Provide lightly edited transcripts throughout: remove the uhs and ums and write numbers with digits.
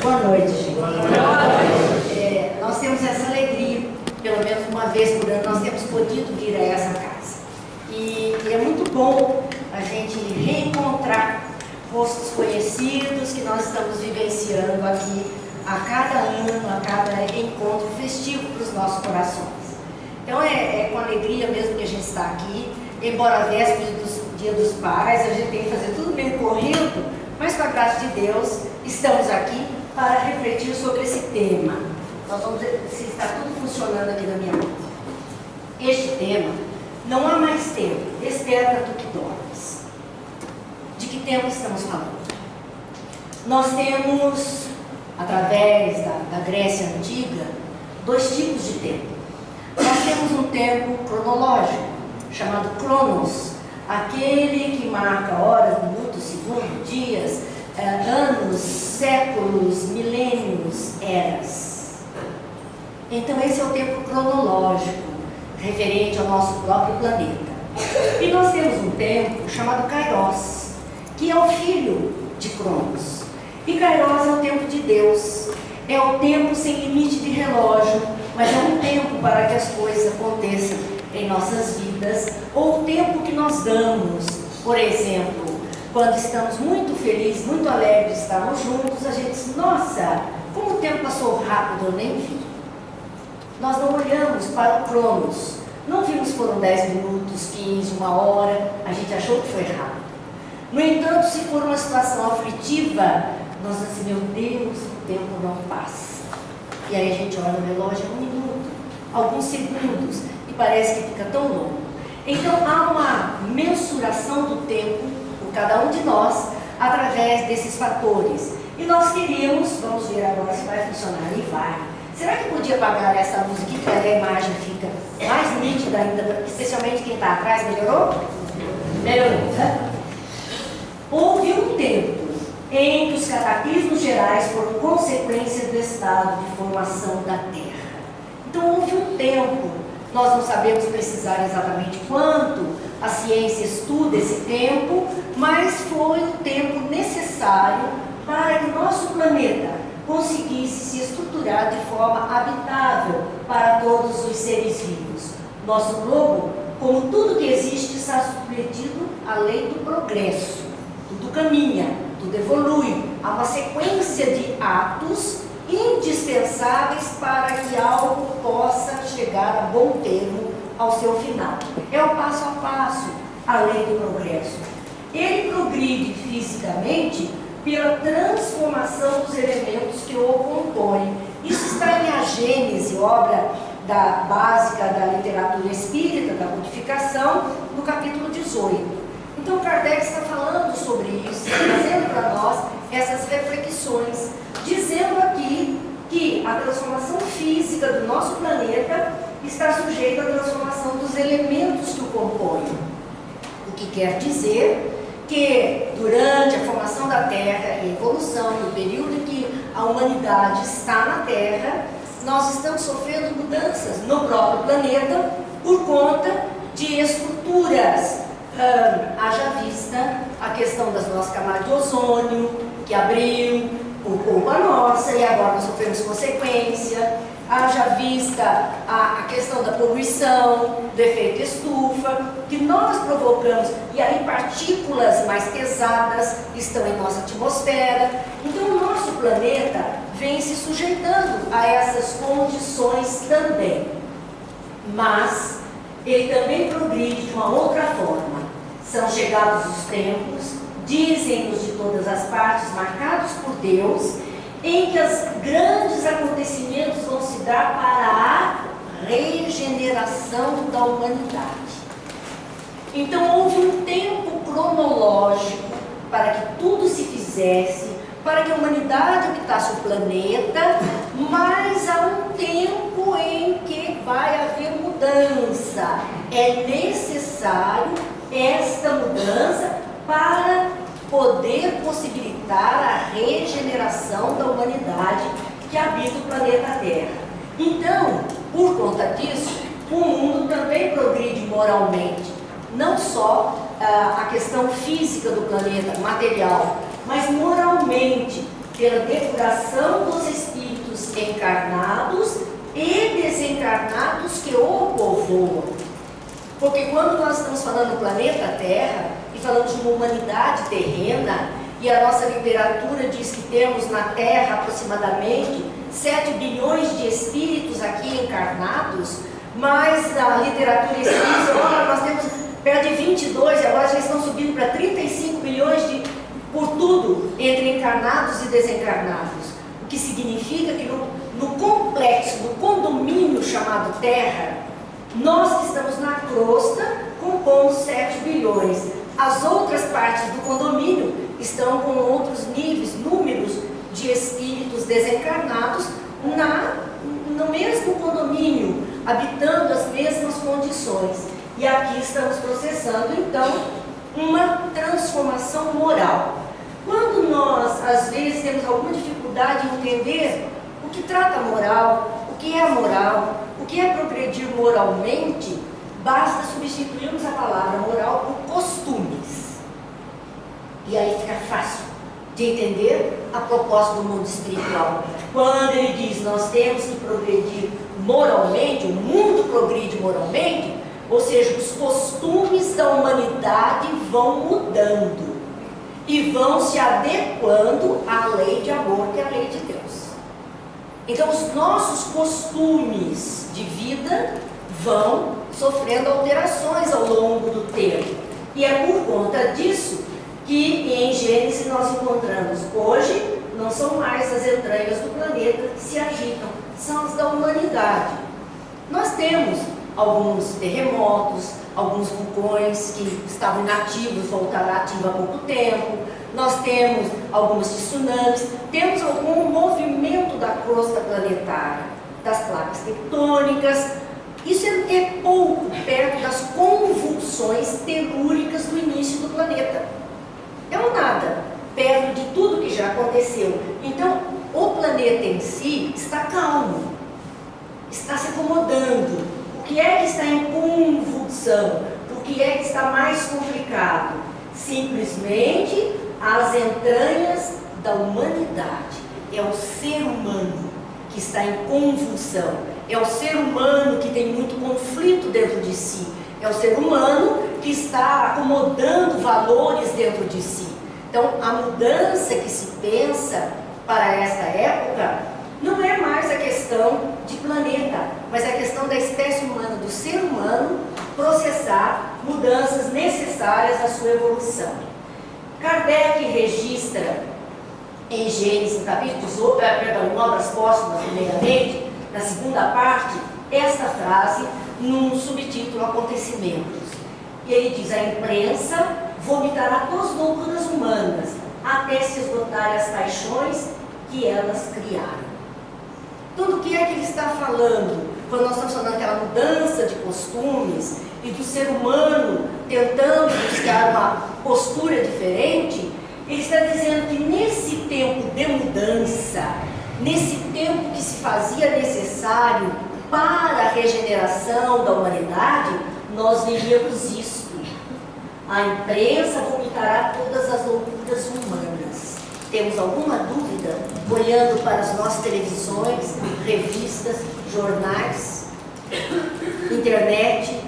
Boa noite, gente. Boa noite. Nós temos essa alegria, pelo menos uma vez por ano, nós temos podido vir a essa casa. E é muito bom a gente reencontrar rostos conhecidos que nós estamos vivenciando aqui a cada ano, a cada encontro festivo para os nossos corações. Então é com alegria mesmo que a gente está aqui, embora a véspera do Dia dos Pais, a gente tem que fazer tudo meio correndo, mas com a graça de Deus, estamos aqui para refletir sobre esse tema. Nós vamos ver se está tudo funcionando aqui na minha mente. Este tema, não há mais tempo, desperta tu que dormes. De que tempo estamos falando? Nós temos, através da Grécia Antiga, dois tipos de tempo. Nós temos um tempo cronológico, chamado Cronos, aquele que marca horas, minutos, segundos, dias, anos, séculos, milênios, eras. Então esse é o tempo cronológico, referente ao nosso próprio planeta. E nós temos um tempo chamado Kairos, que é o filho de Cronos. E Kairos é o tempo de Deus, é o tempo sem limite de relógio, mas é um tempo para que as coisas aconteçam em nossas vidas, ou o tempo que nós damos. Por exemplo, quando estamos muito felizes, muito alegres de estarmos juntos, a gente diz, nossa, como o tempo passou rápido, eu nem vi. Nós não olhamos para o Cronos, não vimos se foram 10 minutos, 15, uma hora, a gente achou que foi rápido. No entanto, se for uma situação aflitiva, nós assim, meu Deus, o tempo não passa. E aí a gente olha no relógio, é um minuto, alguns segundos, e parece que fica tão longo. Então há uma mensuração do tempo por cada um de nós, através desses fatores. E nós queríamos, vamos ver agora se vai funcionar, e vai. Será que podia apagar essa luz aqui, para a imagem fica mais nítida ainda, especialmente quem está atrás? Melhorou? Melhorou, né? Houve um tempo em que os cataclismos gerais foram consequência do estado de formação da Terra. Então houve um tempo, nós não sabemos precisar exatamente quanto a ciência estuda esse tempo, mas foi o tempo necessário para que o nosso planeta conseguisse se estruturar de forma habitável para todos os seres vivos. Nosso globo, como tudo que existe, está submetido à lei do progresso. Tudo caminha, tudo evolui. Há uma sequência de atos indispensáveis para que algo possa chegar a bom termo ao seu final. É o passo a passo, a lei do progresso. Ele progride fisicamente pela transformação dos elementos que o compõem. Isso está em A Gênese, obra básica da literatura espírita, da codificação, no capítulo 18. Então Kardec está falando sobre isso, trazendo para nós essas reflexões, dizendo aqui que a transformação física do nosso planeta está sujeita à transformação dos elementos que o compõem. O que quer dizer que durante a formação da Terra e a evolução, no período em que a humanidade está na Terra, nós estamos sofrendo mudanças no próprio planeta por conta de estruturas. Haja vista a questão das nossas camadas de ozônio, que abriu por culpa nossa e agora nós sofremos consequência. Haja vista a questão da poluição, do efeito estufa, que nós provocamos, e aí partículas mais pesadas estão em nossa atmosfera. Então o nosso planeta vem se sujeitando a essas condições também. Mas ele também progride de uma outra forma. São chegados os tempos, dizem-nos de todas as partes, marcados por Deus, em que os grandes acontecimentos vão se dar para a regeneração da humanidade. Então houve um tempo cronológico para que tudo se fizesse, para que a humanidade habitasse o planeta, mas há um tempo em que vai haver mudança. É necessário esta mudança para poder possibilitar a regeneração da humanidade que habita o planeta Terra. Então, por conta disso, o mundo também progride moralmente. Não só a questão física do planeta, material, mas moralmente. pela depuração dos espíritos encarnados e desencarnados que o povoam. Porque quando nós estamos falando do planeta Terra e falamos de uma humanidade terrena, e a nossa literatura diz que temos na Terra aproximadamente 7 bilhões de espíritos aqui encarnados, mas a literatura espírita, olha, nós temos perto de 22, agora já estão subindo para 35 bilhões por tudo, entre encarnados e desencarnados. O que significa que no complexo, no condomínio chamado Terra, nós que estamos na crosta compomos 7 bilhões. As outras partes do condomínio estão com outros níveis, números de espíritos desencarnados no mesmo condomínio, habitando as mesmas condições. E aqui estamos processando, então, uma transformação moral. Quando nós, às vezes, temos alguma dificuldade em entender o que trata a moral, o que é a moral, o que é progredir moralmente, basta substituirmos a palavra moral por costumes. E aí fica fácil de entender a proposta do mundo espiritual. Quando ele diz nós temos que progredir moralmente, o mundo progride moralmente, ou seja, os costumes da humanidade vão mudando e vão se adequando à lei de amor, que é a lei de Deus. Então, os nossos costumes de vida vão sofrendo alterações ao longo do tempo. E é por conta disso que em Gênesis nós encontramos hoje, não são mais as entranhas do planeta que se agitam, são as da humanidade. Nós temos alguns terremotos, alguns vulcões que estavam inativos, voltaram ativos há pouco tempo. Nós temos alguns tsunamis, temos algum movimento da crosta planetária, das placas tectônicas. Isso é pouco perto das convulsões telúricas do início do planeta. É um nada, perto de tudo que já aconteceu. Então, o planeta em si está calmo, está se acomodando. O que é que está em convulsão? O que é que está mais complicado? Simplesmente as entranhas da humanidade. É o ser humano que está em convulsão. É o ser humano que tem muito conflito dentro de si. É o ser humano que está acomodando valores dentro de si. Então, a mudança que se pensa para esta época não é mais a questão de planeta, mas a questão da espécie humana, do ser humano, processar mudanças necessárias à sua evolução. Kardec registra em Gênesis, capítulo 18, em Obras Póstumas, primeiramente, na segunda parte, esta frase num subtítulo Acontecimentos. E ele diz: a imprensa vomitará todas as loucuras humanas, até se esgotarem as paixões que elas criaram. Então, do que é que ele está falando? Quando nós estamos falando daquela mudança de costumes e do ser humano tentando buscar uma postura diferente, ele está dizendo que nesse tempo de mudança, nesse tempo que se fazia necessário para a regeneração da humanidade, nós vivíamos isso. A imprensa vomitará todas as loucuras humanas. Temos alguma dúvida, olhando para as nossas televisões, revistas, jornais, internet?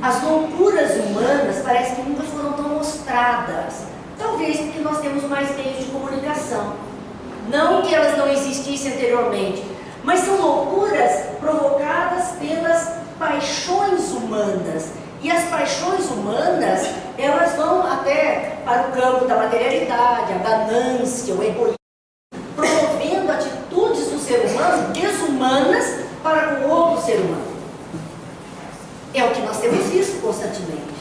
As loucuras humanas parece que nunca foram tão mostradas. Talvez porque nós temos mais meios de comunicação. Não que elas não existissem anteriormente, mas são loucuras provocadas pelas paixões humanas. E as paixões humanas, elas vão até para o campo da materialidade, a ganância, o egoísmo, promovendo atitudes do ser humano desumanas para com outro ser humano. É o que nós temos visto constantemente.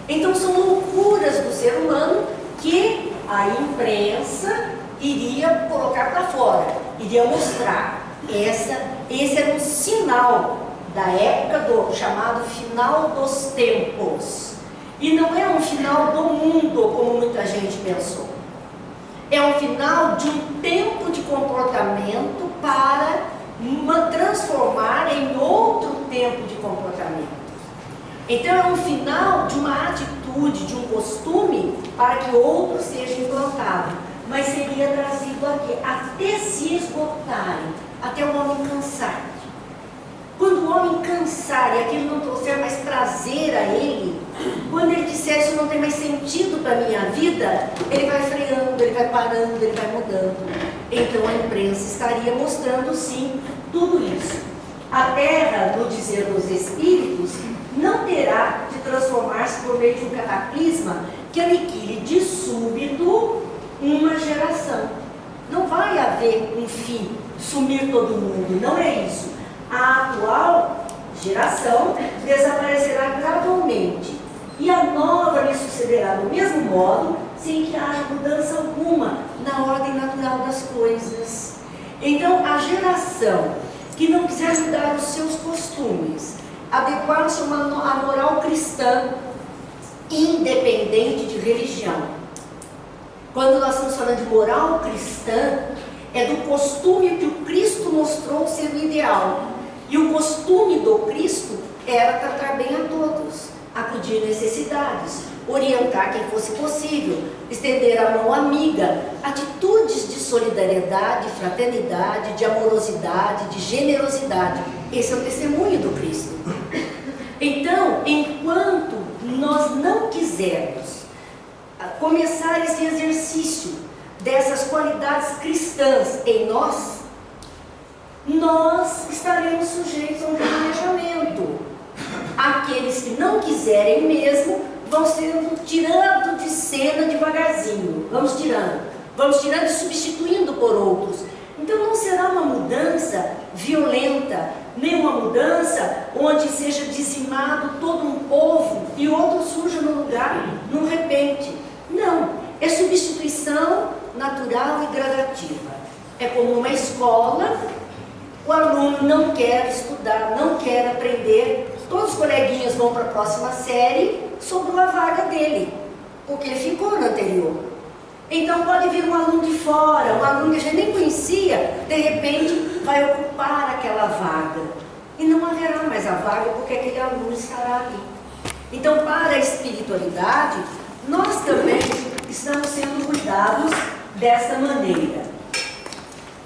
Então são loucuras do ser humano que a imprensa iria colocar para fora, iria mostrar. Esse era um sinal da época do chamado final dos tempos. E não é um final do mundo, como muita gente pensou. É um final de um tempo de comportamento para transformar em outro tempo de comportamento. Então é um final de uma atitude, de um costume, para que outro seja implantado. mas seria trazido aqui, até se esgotarem, até o homem cansar. Quando o homem cansar e aquilo não trouxer mais prazer a ele, quando ele disser isso não tem mais sentido para a minha vida, ele vai freando, ele vai parando, ele vai mudando. Então a imprensa estaria mostrando sim tudo isso. A terra, no dizer dos espíritos, não terá de transformar-se por meio de um cataclisma que aniquile de súbito uma geração. Não vai haver um fim, sumir todo mundo, não é isso. A atual geração desaparecerá gradualmente e a nova lhe sucederá do mesmo modo, sem que haja mudança alguma na ordem natural das coisas. Então, a geração que não quiser mudar os seus costumes, adequar-se à moral cristã, independente de religião. Quando nós estamos falando de moral cristã, é do costume que o Cristo mostrou ser o ideal. E o costume do Cristo era tratar bem a todos, acudir necessidades, orientar quem fosse possível, estender a mão amiga, atitudes de solidariedade, fraternidade, de amorosidade, de generosidade. Esse é o testemunho do Cristo. Então, enquanto nós não quisermos começar esse exercício dessas qualidades cristãs em nós, nós estaremos sujeitos a um remanejamento. Aqueles que não quiserem mesmo vão sendo tirados de cena devagarzinho. Vamos tirando e substituindo por outros. Então não será uma mudança violenta, nem uma mudança onde seja dizimado todo um povo e outro surja no lugar, num repente. Não, é substituição natural e gradativa. É como uma escola, o aluno não quer estudar, não quer aprender, todos os coleguinhas vão para a próxima série, sobrou a vaga dele, porque ele ficou no anterior. Então pode vir um aluno de fora, um aluno que a gente nem conhecia, de repente vai ocupar aquela vaga. E não haverá mais a vaga porque aquele aluno estará ali. Então, para a espiritualidade, nós também estamos sendo cuidados dessa maneira.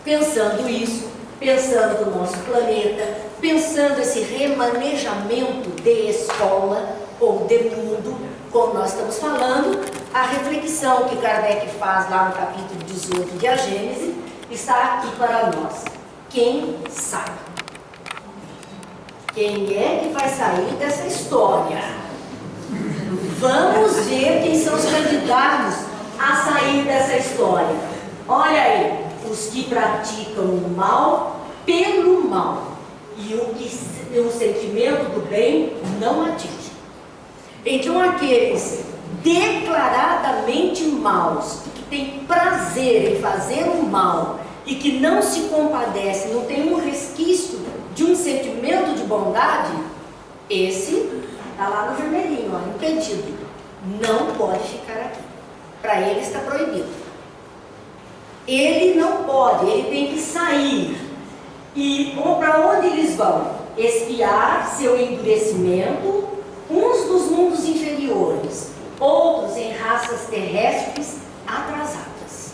Pensando isso, pensando no nosso planeta, pensando esse remanejamento de escola ou de mundo, como nós estamos falando, a reflexão que Kardec faz lá no capítulo 18 de A Gênese está aqui para nós. Quem sai? Quem é que vai sair dessa história? Vamos ver quem são os candidatos a sair dessa história. Olha aí, os que praticam o mal pelo mal e o sentimento do bem não atinge. Então aqueles declaradamente maus, que têm prazer em fazer o mal e que não se compadecem, não tem um resquício de um sentimento de bondade, esse está lá no vermelhinho, ó, impedido. Não pode ficar aqui. Para ele está proibido. Ele não pode, ele tem que sair. E para onde eles vão? Espiar seu endurecimento, uns dos mundos inferiores, outros em raças terrestres atrasadas.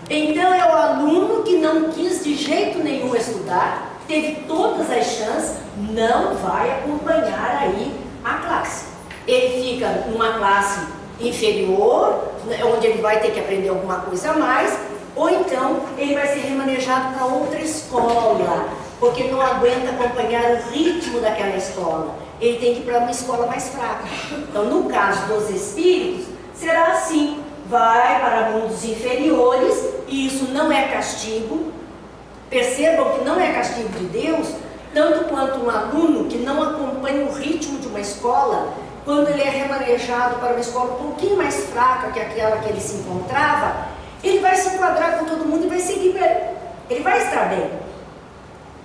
Então é o aluno que não quis de jeito nenhum estudar, teve todas as chances, não vai acompanhar aí a classe. Ele fica numa classe inferior, onde ele vai ter que aprender alguma coisa a mais, ou então ele vai ser remanejado para outra escola, porque não aguenta acompanhar o ritmo daquela escola. Ele tem que ir para uma escola mais fraca. Então, no caso dos espíritos, será assim: vai para mundos inferiores, e isso não é castigo. Percebam que não é castigo de Deus, tanto quanto um aluno que não acompanha o ritmo de uma escola, quando ele é remanejado para uma escola um pouquinho mais fraca que aquela que ele se encontrava, ele vai se enquadrar com todo mundo e vai seguir bem. Ele vai estar bem.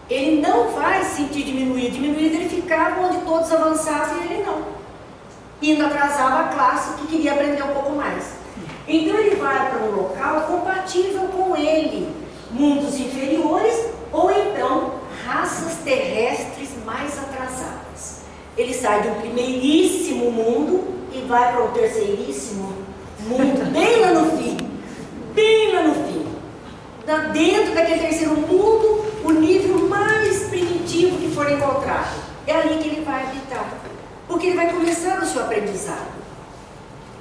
Ele não vai se sentir diminuído. Ele ficava onde todos avançavam e ele não. E ainda atrasava a classe que queria aprender um pouco mais. Então ele vai para um local compatível com ele. Mundos inferiores ou então raças terrestres mais atrasadas. Ele sai de um primeiríssimo mundo e vai para um terceiríssimo mundo, bem lá no fim. bem lá no fim, dentro daquele terceiro mundo, o nível mais primitivo que for encontrado. É ali que ele vai habitar, porque ele vai começar o seu aprendizado.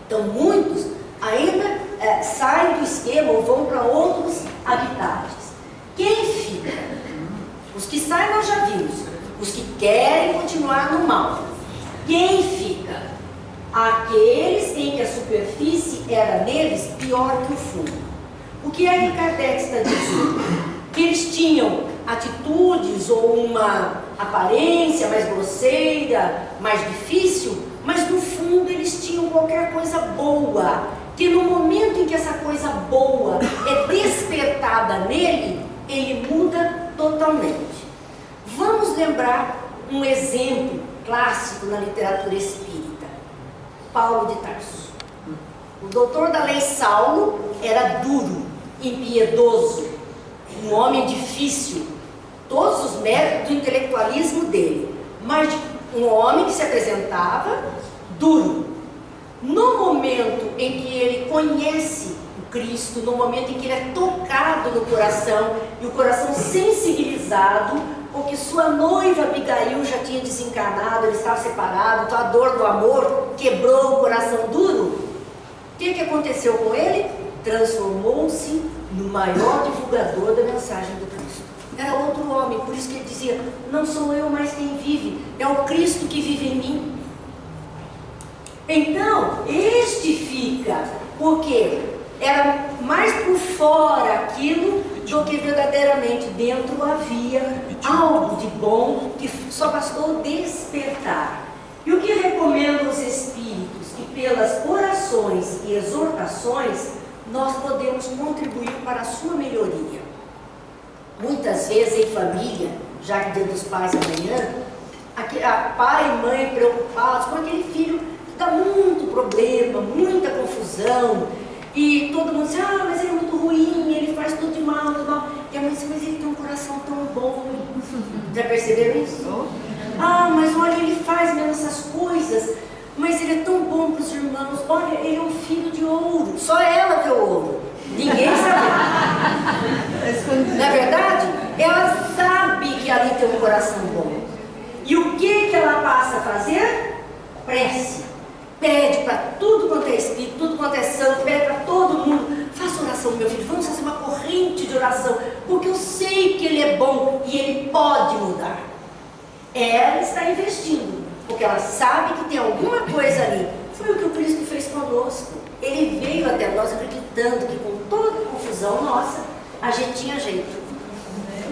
Então muitos ainda saem do esquema ou vão para outros habitats. Quem fica? Os que saem nós já vimos, os que querem continuar no mal. Quem fica? Aqueles em que a superfície era neles pior que o fundo. O que é que Kardec está dizendo? Que eles tinham atitudes ou uma aparência mais grosseira, mais difícil, mas no fundo eles tinham qualquer coisa boa, que no momento em que essa coisa boa é despertada nele, ele muda totalmente. Vamos lembrar um exemplo clássico na literatura espírita: Paulo de Tarso. O doutor da lei Saulo era duro, impiedoso, um homem difícil, todos os méritos do intelectualismo dele, mas um homem que se apresentava duro. No momento em que ele conhece o Cristo, no momento em que ele é tocado no coração, e o coração sensibilizado, porque sua noiva Abigail já tinha desencarnado, ele estava separado, então a dor do amor quebrou o coração duro. O que aconteceu com ele? Transformou-se no maior divulgador da mensagem do Cristo. Era outro homem, por isso que ele dizia: não sou eu mais quem vive, é o Cristo que vive em mim. Então, este fica, porque era mais por fora aquilo do que verdadeiramente dentro havia algo de bom que só bastou despertar. E o que recomendo aos espíritos? Que pelas orações e exortações nós podemos contribuir para a sua melhoria. Muitas vezes em família, já que Dia dos Pais amanhã, pai e mãe preocupados com aquele filho que dá muito problema, muita confusão, e todo mundo diz: ah, mas ele é muito ruim, ele faz tudo de mal, tudo mal. E a mãe diz: mas ele tem um coração tão bom. Já perceberam isso? Ah, mas olha, ele faz mesmo essas coisas, mas ele é tão bom para os irmãos. Olha, ele é um filho de ouro. Só ela vê o ouro, ninguém sabe. Na verdade, ela sabe que ali tem um coração bom. E o que ela passa a fazer? Prece. Pede para tudo quanto é espírito, tudo quanto é santo, pede para todo mundo: faça oração, meu filho, vamos fazer uma corrente de oração, porque eu sei que ele é bom e ele pode mudar. Ela está investindo, porque ela sabe que tem alguma coisa ali. Foi o que o Cristo fez conosco. Ele veio até nós acreditando que com toda a confusão nossa, a gente tinha jeito.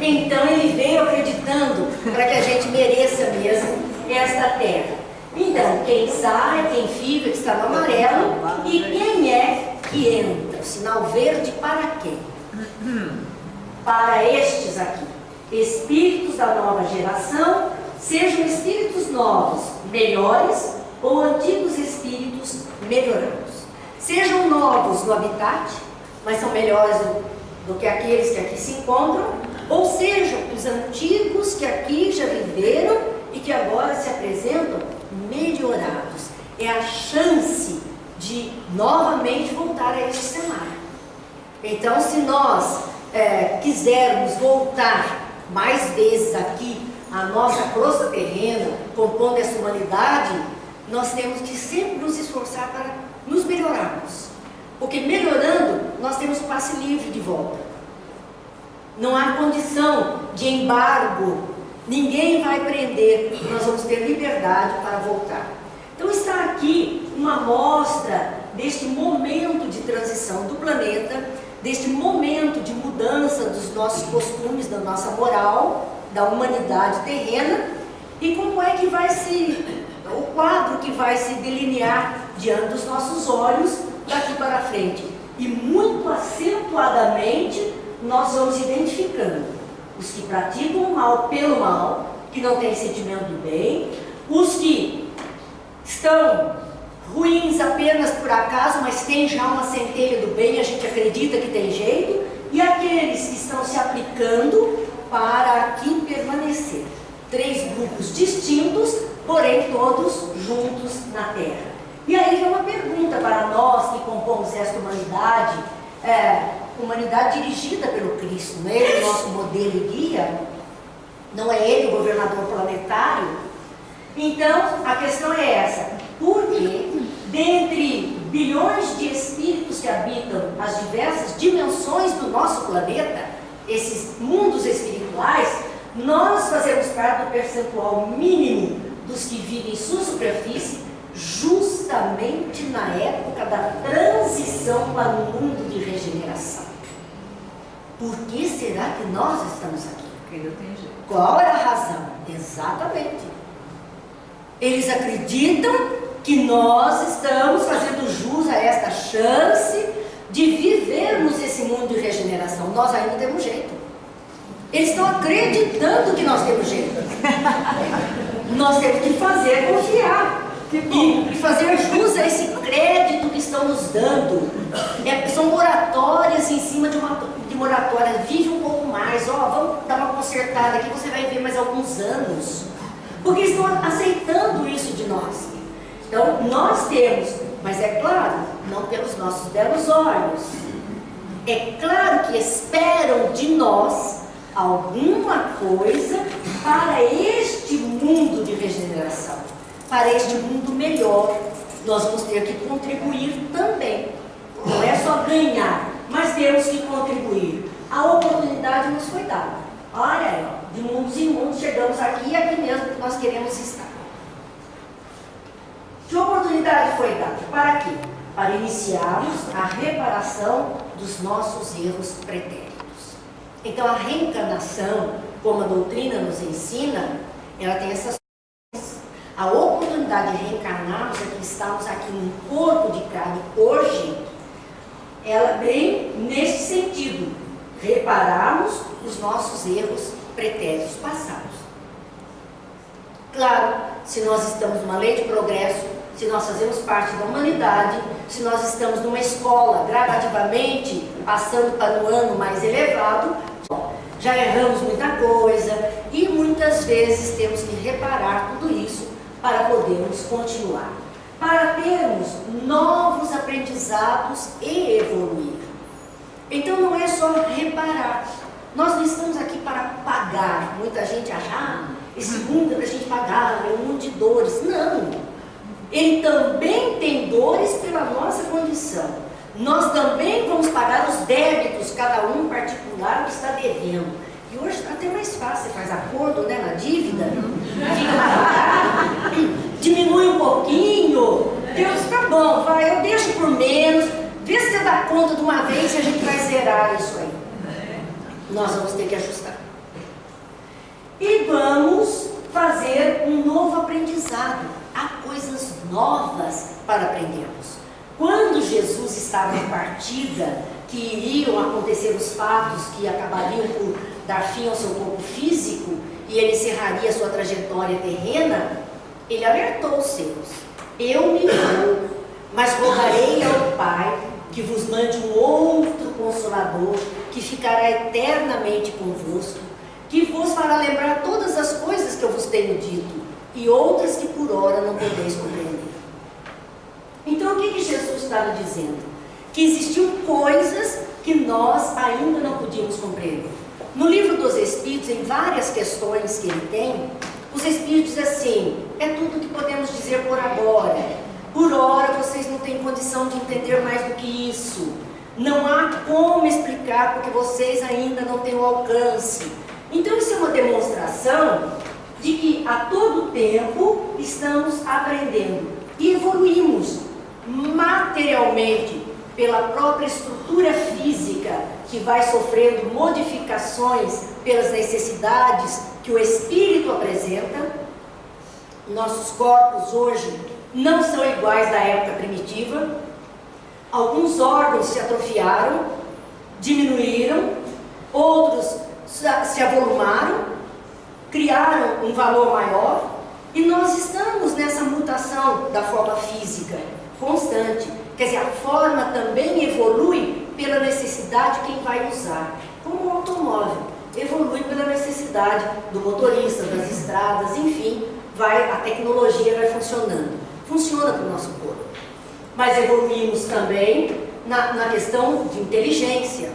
Então ele veio acreditando para que a gente mereça mesmo esta terra. Então, quem sai, quem fica, que está no amarelo, e quem é que entra? O sinal verde para quem? Para estes aqui, espíritos da nova geração, sejam espíritos novos, melhores, ou antigos espíritos melhorados. Sejam novos no habitat, mas são melhores do que aqueles que aqui se encontram, ou sejam os antigos que aqui já viveram e que agora se apresentam melhorados. É a chance de novamente voltar a este cenário. Então, se nós quisermos voltar mais vezes aqui à nossa crosta terrena, compondo essa humanidade, nós temos que sempre nos esforçar para nos melhorarmos, porque melhorando nós temos o passe livre de volta. Não há condição de embargo, ninguém vai prender, nós vamos ter liberdade para voltar. Então está aqui uma amostra deste momento de transição do planeta, deste momento de mudança dos nossos costumes, da nossa moral, da humanidade terrena, e como é que vai o quadro que vai se delinear diante dos nossos olhos daqui para frente. E muito acentuadamente nós vamos identificando os que praticam o mal pelo mal, que não têm sentimento do bem, os que estão ruins apenas por acaso, mas tem já uma centelha do bem, a gente acredita que tem jeito, e aqueles que estão se aplicando para aqui permanecer. 3 grupos distintos, porém todos juntos na Terra. E aí vem uma pergunta para nós que compomos esta humanidade: humanidade dirigida pelo Cristo, não é Ele o nosso modelo e guia, não é Ele o governador planetário. Então, a questão é essa: por que, dentre bilhões de espíritos que habitam as diversas dimensões do nosso planeta, esses mundos espirituais, nós fazemos parte do percentual mínimo dos que vivem em sua superfície, justamente na época da transição para um mundo de regeneração? Por que será que nós estamos aqui? Qual é a razão? Exatamente. Eles acreditam que nós estamos fazendo jus a esta chance de vivermos esse mundo de regeneração. Nós ainda temos jeito. Eles estão acreditando que nós temos jeito. Nós temos que fazer confiar e fazer jus a esse crédito que estão nos dando. São moratórias em cima de moratória. Vive um pouco mais, vamos dar uma consertada aqui, você vai ver mais alguns anos. Porque eles estão aceitando isso de nós. Então, nós temos, mas é claro, não pelos nossos belos olhos. É claro que esperam de nós alguma coisa para este mundo de regeneração, para este mundo melhor. Nós vamos ter que contribuir também. Não é só ganhar, mas temos que contribuir. A oportunidade nos foi dada. Olha aí, de mundos em mundos chegamos aqui e aqui mesmo que nós queremos estar. Que oportunidade foi dada? Para quê? Para iniciarmos a reparação dos nossos erros pretéritos. Então, a reencarnação, como a doutrina nos ensina, ela tem essas coisas. A oportunidade de reencarnarmos, é que estamos aqui num corpo de carne hoje, ela vem nesse sentido: repararmos os nossos erros pretéritos passados. Claro, se nós estamos numa lei de progresso, se nós fazemos parte da humanidade, se nós estamos numa escola gradativamente passando para um ano mais elevado, já erramos muita coisa e muitas vezes temos que reparar tudo isso para podermos continuar, para termos novos aprendizados e evoluir. Então não é só reparar. Nós não estamos aqui para pagar. Muita gente acha, esse mundo é para a gente pagar, é um mundo de dores. Não. Ele também tem dores pela nossa condição. Nós também vamos pagar os débitos, cada um particular que está devendo. E hoje está até mais fácil, você faz acordo, né, na dívida, diminui um pouquinho, Deus, tá bom, vai, eu deixo por menos, vê se você dá conta de uma vez e a gente vai zerar isso aí. Nós vamos ter que ajustar. E vamos fazer um novo aprendizado. Há coisas novas para aprendermos. Quando Jesus estava em partida, que iriam acontecer os fatos que acabariam por dar fim ao seu corpo físico e ele encerraria sua trajetória terrena, ele alertou os seus: eu me vou, mas rogarei ao Pai que vos mande um outro Consolador, que ficará eternamente convosco, que vos fará lembrar todas as coisas que eu vos tenho dito, e outras que por ora não podeis compreender. Então o que Jesus estava dizendo? Que existiam coisas que nós ainda não podíamos compreender. No livro dos Espíritos, em várias questões que ele tem, os Espíritos dizem assim: é tudo que podemos dizer por agora. Por hora vocês não têm condição de entender mais do que isso. Não há como explicar porque vocês ainda não têm o alcance. Então isso é uma demonstração de que a todo tempo estamos aprendendo e evoluímos materialmente pela própria estrutura física, que vai sofrendo modificações pelas necessidades que o espírito apresenta. Nossos corpos hoje não são iguais da época primitiva. Alguns órgãos se atrofiaram, diminuíram, outros se avolumaram, criaram um valor maior, e nós estamos nessa mutação da forma física constante. Quer dizer, a forma também evolui pela necessidade de quem vai usar. Como um automóvel evolui pela necessidade do motorista, das estradas, enfim, a tecnologia vai funcionando. Funciona para o nosso corpo. Mas evoluímos também na questão de inteligência.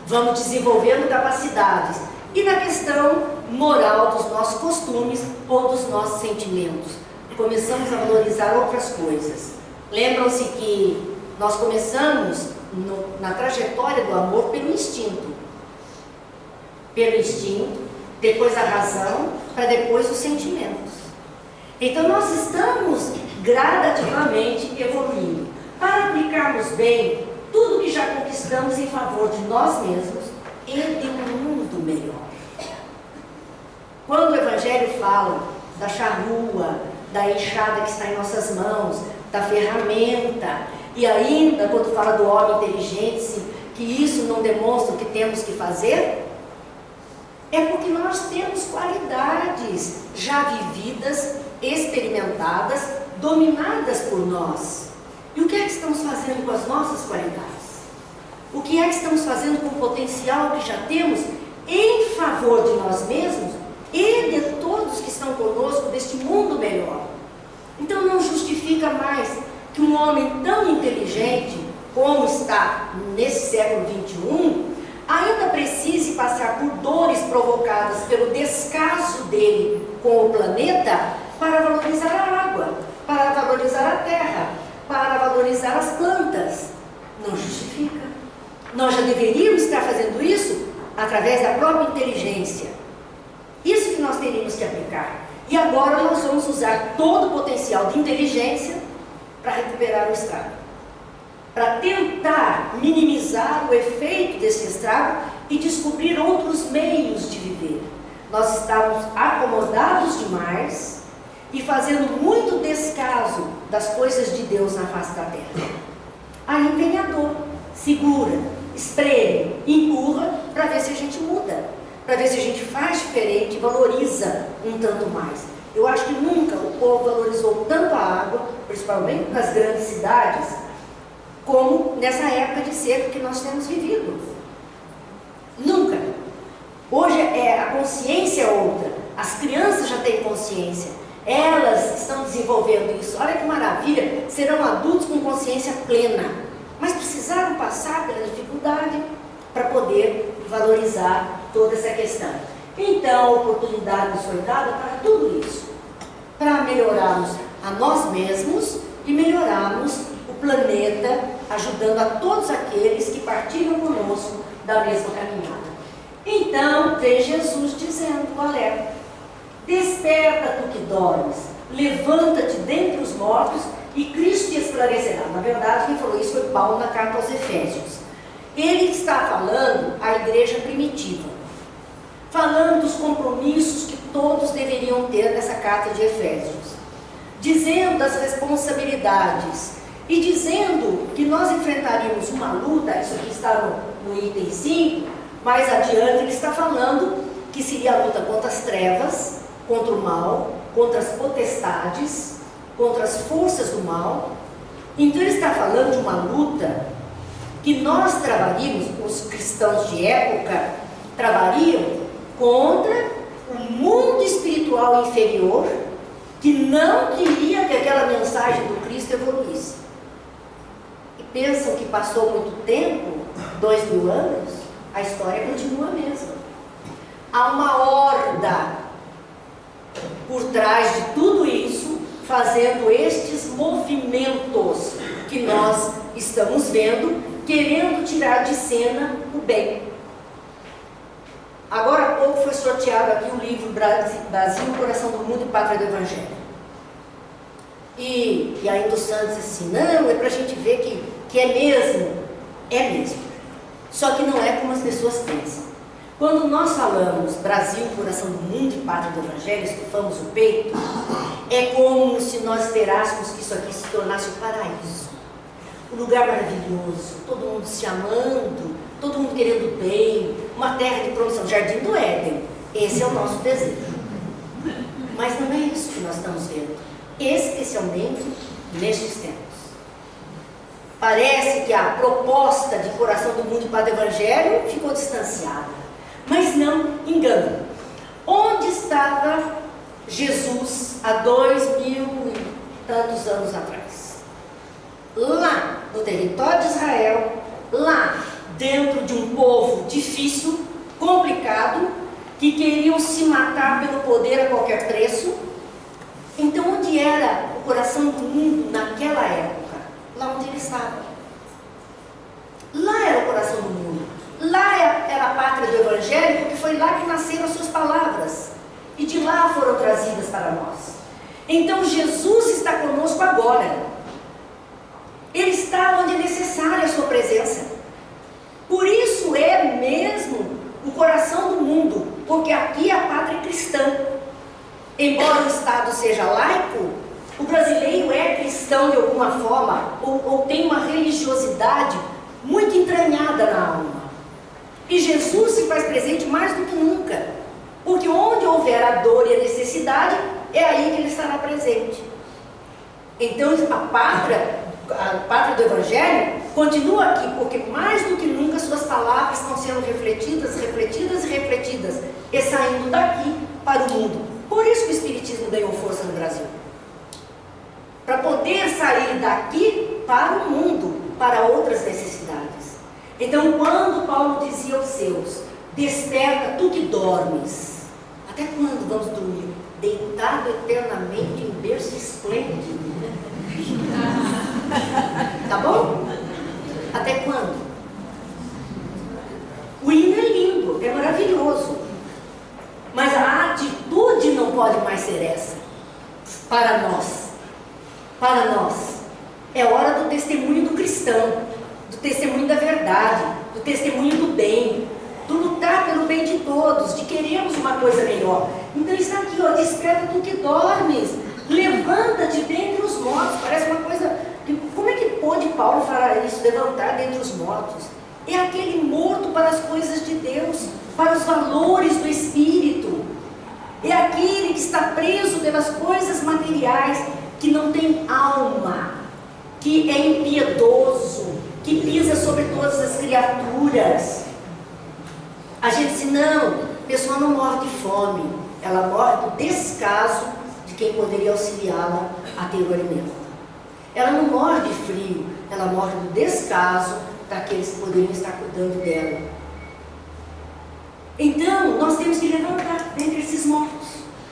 vamos desenvolvendo capacidades. E na questão moral dos nossos costumes ou dos nossos sentimentos, começamos a valorizar outras coisas. Lembram-se que nós começamos na trajetória do amor pelo instinto. Pelo instinto, depois a razão, para depois os sentimentos. Então nós estamos gradativamente evoluindo para aplicarmos bem tudo que já conquistamos em favor de nós mesmos e de um mundo melhor. Quando o Evangelho fala da charrua, da enxada que está em nossas mãos, da ferramenta, e ainda quando fala do homem inteligente, que isso não demonstra o que temos que fazer, é porque nós temos qualidades já vividas, experimentadas, dominadas por nós. E o que é que estamos fazendo com as nossas qualidades? O que é que estamos fazendo com o potencial que já temos em favor de nós mesmos e de todos que estão conosco deste mundo melhor? Então não justifica mais que um homem tão inteligente como está nesse século XXI ainda precise passar por dores provocadas pelo descaso dele com o planeta para valorizar a água, para valorizar a terra, para valorizar as plantas. Não justifica. Nós já deveríamos estar fazendo isso através da própria inteligência. Isso que nós teríamos que aplicar. E agora nós vamos usar todo o potencial de inteligência para recuperar o estrago, para tentar minimizar o efeito desse estrago e descobrir outros meios de viver. Nós estamos acomodados demais e fazendo muito descaso das coisas de Deus na face da terra. Aí vem a dor, segura, espreme, empurra para ver se a gente muda, para ver se a gente faz diferente, valoriza um tanto mais. Eu acho que nunca o povo valorizou tanto a água, principalmente nas grandes cidades, como nessa época de seca que nós temos vivido. Nunca. Hoje a consciência é outra. As crianças já têm consciência. Elas estão desenvolvendo isso. Olha que maravilha. Serão adultos com consciência plena. Mas precisaram passar pela dificuldade para poder valorizar toda essa questão. Então, a oportunidade nos foi dada para tudo isso. Para melhorarmos a nós mesmos e melhorarmos o planeta, ajudando a todos aqueles que partilham conosco da mesma caminhada. Então, vem Jesus dizendo, alerta: desperta tu que dormes, levanta-te dentre os mortos e Cristo te esclarecerá. Na verdade, quem falou isso foi Paulo na carta aos Efésios. Ele está falando à igreja primitiva, falando dos compromissos que todos deveriam ter nessa carta de Efésios, dizendo das responsabilidades e dizendo que nós enfrentaríamos uma luta. Isso aqui está no item 5, mais adiante ele está falando que seria a luta contra as trevas, contra o mal, contra as potestades, contra as forças do mal. Então ele está falando de uma luta que nós travaríamos, os cristãos de época travariam contra o mundo espiritual inferior, que não queria que aquela mensagem do Cristo evoluísse. E pensam que passou muito tempo, 2000 anos, a história continua a mesma. Há uma horda por trás de tudo isso, fazendo estes movimentos que nós estamos vendo, querendo tirar de cena o bem. Agora há pouco foi sorteado aqui o livro Brasil, Coração do Mundo e Pátria do Evangelho. E ainda o Santos disse assim, não, é para a gente ver que é mesmo. É mesmo. Só que não é como as pessoas pensam. Quando nós falamos Brasil, Coração do Mundo e Pátria do Evangelho, estufamos o peito, é como se nós esperássemos que isso aqui se tornasse o paraíso. Um lugar maravilhoso, todo mundo se amando, todo mundo querendo bem, uma terra de promoção, Jardim do Éden. Esse é o nosso desejo. Mas não é isso que nós estamos vendo, especialmente nestes tempos. Parece que a proposta de Coração do Mundo e Pátria do Evangelho ficou distanciada. Mas não, engano. Onde estava Jesus há 2000 e tantos anos atrás? Lá no território de Israel, lá dentro de um povo difícil, complicado, que queriam se matar pelo poder a qualquer preço. Então, onde era o coração do mundo naquela época? Lá onde ele estava. Lá era o coração do mundo. Lá era a pátria do Evangelho, porque foi lá que nasceram as suas palavras. E de lá foram trazidas para nós. Então, Jesus está conosco agora. Ele está onde é necessária a sua presença. Por isso é mesmo o coração do mundo, porque aqui é a pátria cristã. Embora o Estado seja laico, o brasileiro é cristão de alguma forma, ou tem uma religiosidade muito entranhada na alma. E Jesus se faz presente mais do que nunca, porque onde houver a dor e a necessidade, é aí que ele estará presente. Então a pátria do Evangelho continua aqui, porque mais do que nunca suas palavras estão sendo refletidas, e saindo daqui para o mundo. Por isso que o Espiritismo ganhou força no Brasil. Para poder sair daqui para o mundo, para outras necessidades. Então, quando Paulo dizia aos seus, desperta tu que dormes. Até quando vamos dormir? Deitado eternamente em berço esplêndido. Tá bom? Até quando? O hino é lindo, é maravilhoso. Mas a atitude não pode mais ser essa. Para nós. Para nós. É hora do testemunho do cristão, do testemunho da verdade, do testemunho do bem, do lutar pelo bem de todos, de querermos uma coisa melhor. Então está aqui, ó, desperta tu que dormes, levanta-te dentre os mortos. Parece uma coisa, como é que pode Paulo falar isso, levantar dentre os mortos? É aquele morto para as coisas de Deus, para os valores do Espírito. É aquele que está preso pelas coisas materiais, que não tem alma, que é impiedoso, que pisa sobre todas as criaturas. A gente diz, não, a pessoa não morre de fome, ela morre do descaso de quem poderia auxiliá-la a ter o alimento. Ela não morre de frio, ela morre do descaso daqueles que poderiam estar cuidando dela. Então, nós temos que levantar dentre esses mortos,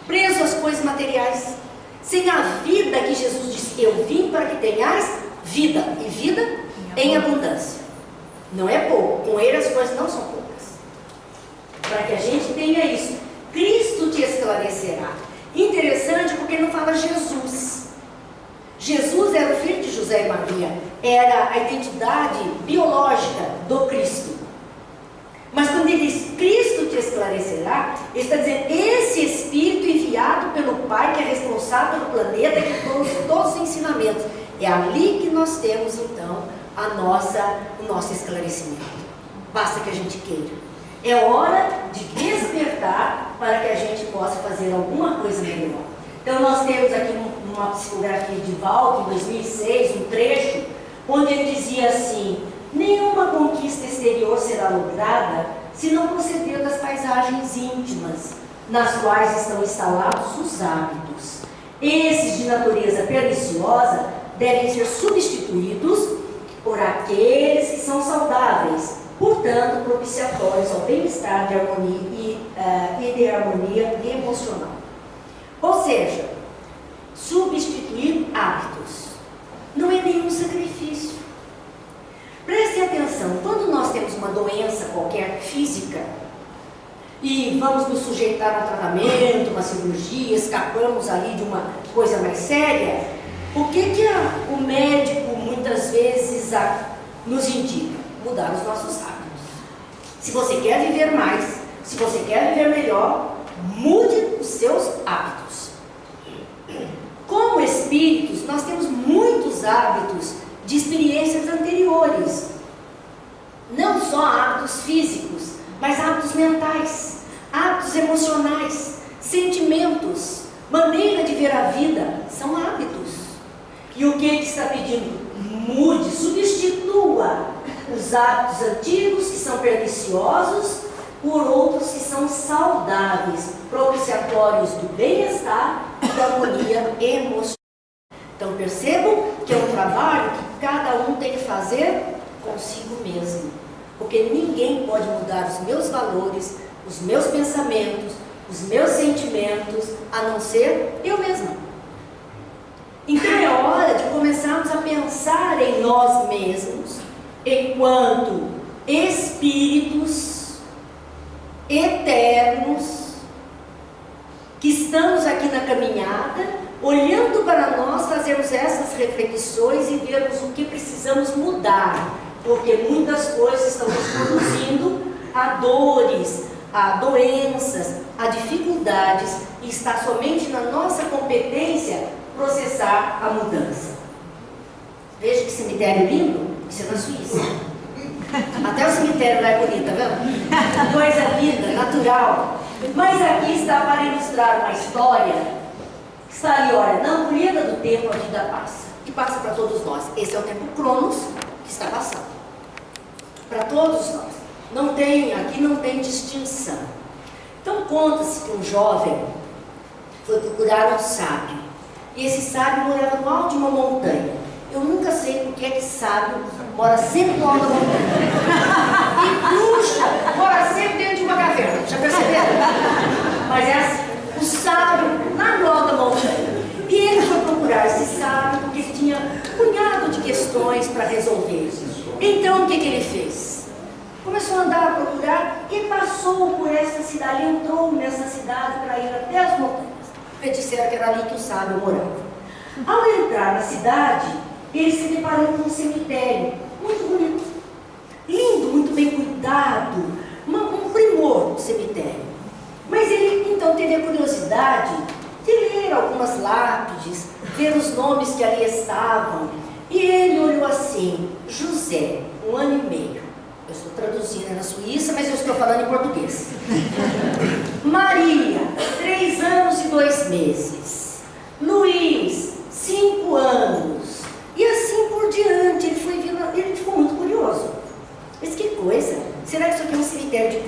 presos às coisas materiais, sem a vida que Jesus disse, eu vim para que tenhais vida, e vida em abundância. Não é pouco, com ele as coisas não são poucas. Para que a gente tenha isso, Cristo te esclarecerá. Interessante porque não fala Jesus. Jesus era o filho de José e Maria, era a identidade biológica do Cristo. Mas quando ele diz Cristo te esclarecerá, ele está dizendo esse Espírito enviado pelo Pai, que é responsável pelo planeta, que trouxe todos os ensinamentos. É ali que nós temos então o nosso esclarecimento. Basta que a gente queira. É hora de despertar para que a gente possa fazer alguma coisa melhor. Então nós temos aqui uma psicografia de Valk, em 2006, um trecho, onde ele dizia assim, nenhuma conquista exterior será lograda se não proceder das paisagens íntimas, nas quais estão instalados os hábitos. Esses de natureza perniciosa devem ser substituídos por aqueles que são saudáveis, portanto propiciatórios ao bem-estar de harmonia e de harmonia emocional. Ou seja, substituir hábitos não é nenhum sacrifício. Prestem atenção, quando nós temos uma doença qualquer física e vamos nos sujeitar a um tratamento, uma cirurgia, escapamos ali de uma coisa mais séria, o que o médico muitas vezes nos indica? Mudar os nossos hábitos. Se você quer viver mais, se você quer viver melhor, mude os seus hábitos. Como espíritos, nós temos muitos hábitos de experiências anteriores. Não só hábitos físicos, mas hábitos mentais, hábitos emocionais, sentimentos, maneira de ver a vida, são hábitos. E o que ele está pedindo? Mude, substitua os hábitos antigos que são perniciosos por outros que são saudáveis, propiciatórios do bem-estar e da harmonia emocional. Então percebam que é um trabalho que cada um tem que fazer consigo mesmo. porque ninguém pode mudar os meus valores, os meus pensamentos, os meus sentimentos, a não ser eu mesma. Então é hora de começarmos a pensar em nós mesmos, enquanto espíritos eternos, que estamos aqui na caminhada, olhando para nós, fazermos essas reflexões e vermos o que precisamos mudar, porque muitas coisas estão nos conduzindo a dores, a doenças, a dificuldades, e está somente na nossa competência processar a mudança. Veja que cemitério lindo, isso é na Suíça. Até o cemitério lá é bonito, tá vendo? Coisa linda, natural. Mas aqui está para ilustrar uma história que está ali, olha, na ampulheta do tempo a vida passa, e passa para todos nós. Esse é o tempo Cronos que está passando. Para todos nós. Não tem, aqui não tem distinção. Então conta-se que um jovem foi procurar um sábio. E esse sábio morava no alto de uma montanha. Eu nunca sei por que é que sábio mora sempre no alto da montanha. E bruxa mora sempre dentro de uma caverna. Já perceberam? Mas é assim. O sábio lá no alto da montanha. E ele foi procurar esse sábio porque ele tinha um punhado de questões para resolver. Então o que ele fez? Começou a andar, a procurar e passou por essa cidade, entrou nessa cidade para ir até as montanhas. Porque disseram que era ali que o sábio morava. Ao entrar na cidade, ele se deparou com um cemitério muito bonito, lindo, muito bem cuidado, um primor do cemitério. Mas ele então teve a curiosidade de ler algumas lápides, ver os nomes que ali estavam. E ele olhou assim: José, 1 ano e meio. Eu estou traduzindo na Suíça, mas eu estou falando em português. Maria, 3 anos e 2 meses. Luiz, 5 anos. E assim por diante. Ele foi vendo, ele ficou muito curioso. Mas que coisa! Será que isso aqui é um cemitério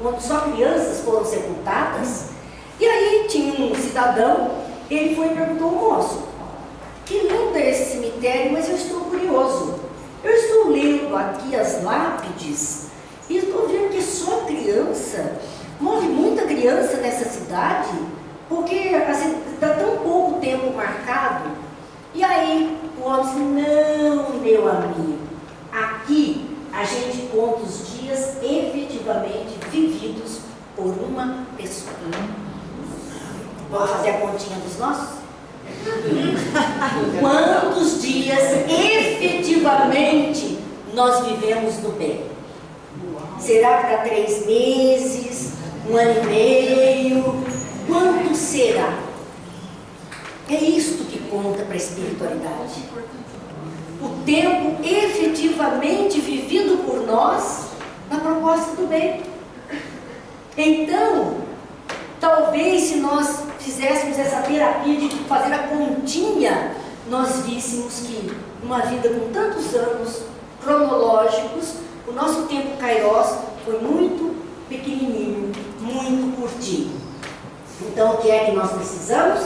onde só crianças foram sepultadas? E aí tinha um cidadão, ele foi e perguntou ao moço: que lindo é esse cemitério, mas eu estou curioso. Eu estou lendo aqui as lápides e estou vendo que só criança, morre muita criança nessa cidade, porque assim, está tão pouco tempo marcado. E aí o homem disse: não, meu amigo, aqui a gente conta os dias efetivamente vividos por uma pessoa. Vamos fazer a continha dos nossos? Quantos dias efetivamente nós vivemos no bem? Será que dá 3 meses, 1 ano e meio? Quanto será? É isto que conta para a espiritualidade. O tempo efetivamente vivido por nós na proposta do bem. Então, talvez se nós fizéssemos essa terapia de fazer a continha, nós víssemos que uma vida com tantos anos cronológicos, o nosso tempo Kairos foi muito pequenininho, muito curtinho. Então o que é que nós precisamos?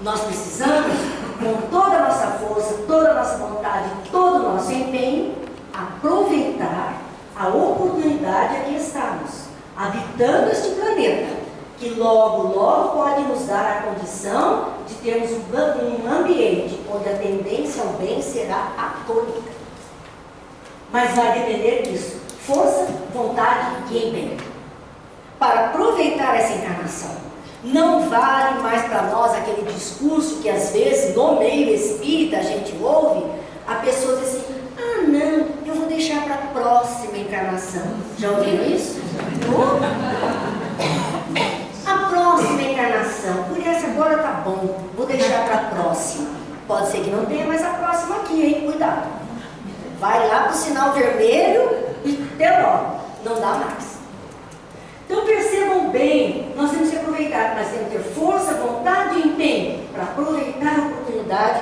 Nós precisamos, com toda a nossa força, toda a nossa vontade, todo o nosso empenho, aproveitar a oportunidade a que estamos, habitando este planeta, que logo, logo pode nos dar a condição de termos um ambiente onde a tendência ao bem será atônica. Mas vai depender disso, força, vontade e empenho. Para aproveitar essa encarnação, não vale mais para nós aquele discurso que às vezes no meio espírita a gente ouve, a pessoa diz assim: ah não, eu vou deixar para a próxima encarnação. Já ouviram isso? A próxima encarnação, por essa agora tá bom, vou deixar para a próxima. Pode ser que não tenha mais a próxima aqui, hein? Cuidado. Vai lá para o sinal vermelho e até logo, não dá mais. Então percebam bem, nós temos que aproveitar, nós temos que ter força, vontade e empenho para aproveitar a oportunidade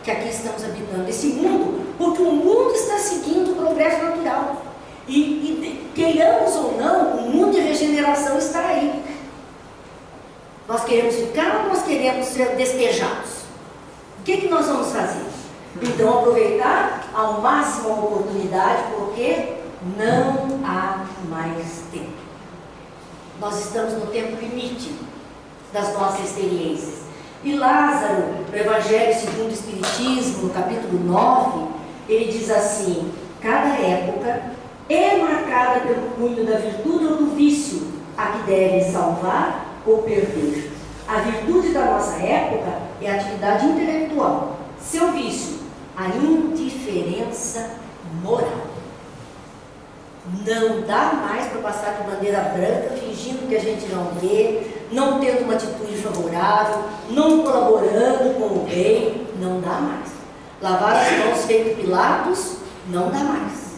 que aqui estamos habitando, esse mundo, porque o mundo está seguindo o progresso natural. E queiramos ou não, o mundo de regeneração está aí. Nós queremos ficar ou nós queremos ser despejados? O que nós vamos fazer? Então aproveitar ao máximo a oportunidade, porque não há mais tempo. Nós estamos no tempo limite das nossas experiências. E Lázaro, no Evangelho segundo o Espiritismo, no capítulo 9, ele diz assim: cada época é marcada pelo cunho da virtude ou do vício, a que deve salvar ou perder. A virtude da nossa época é a atividade intelectual. Seu vício, a indiferença moral. Não dá mais para passar de bandeira branca, fingindo que a gente não vê, não tendo uma atitude favorável, não colaborando com o bem. Não dá mais. Lavar as mãos feito Pilatos, não dá mais.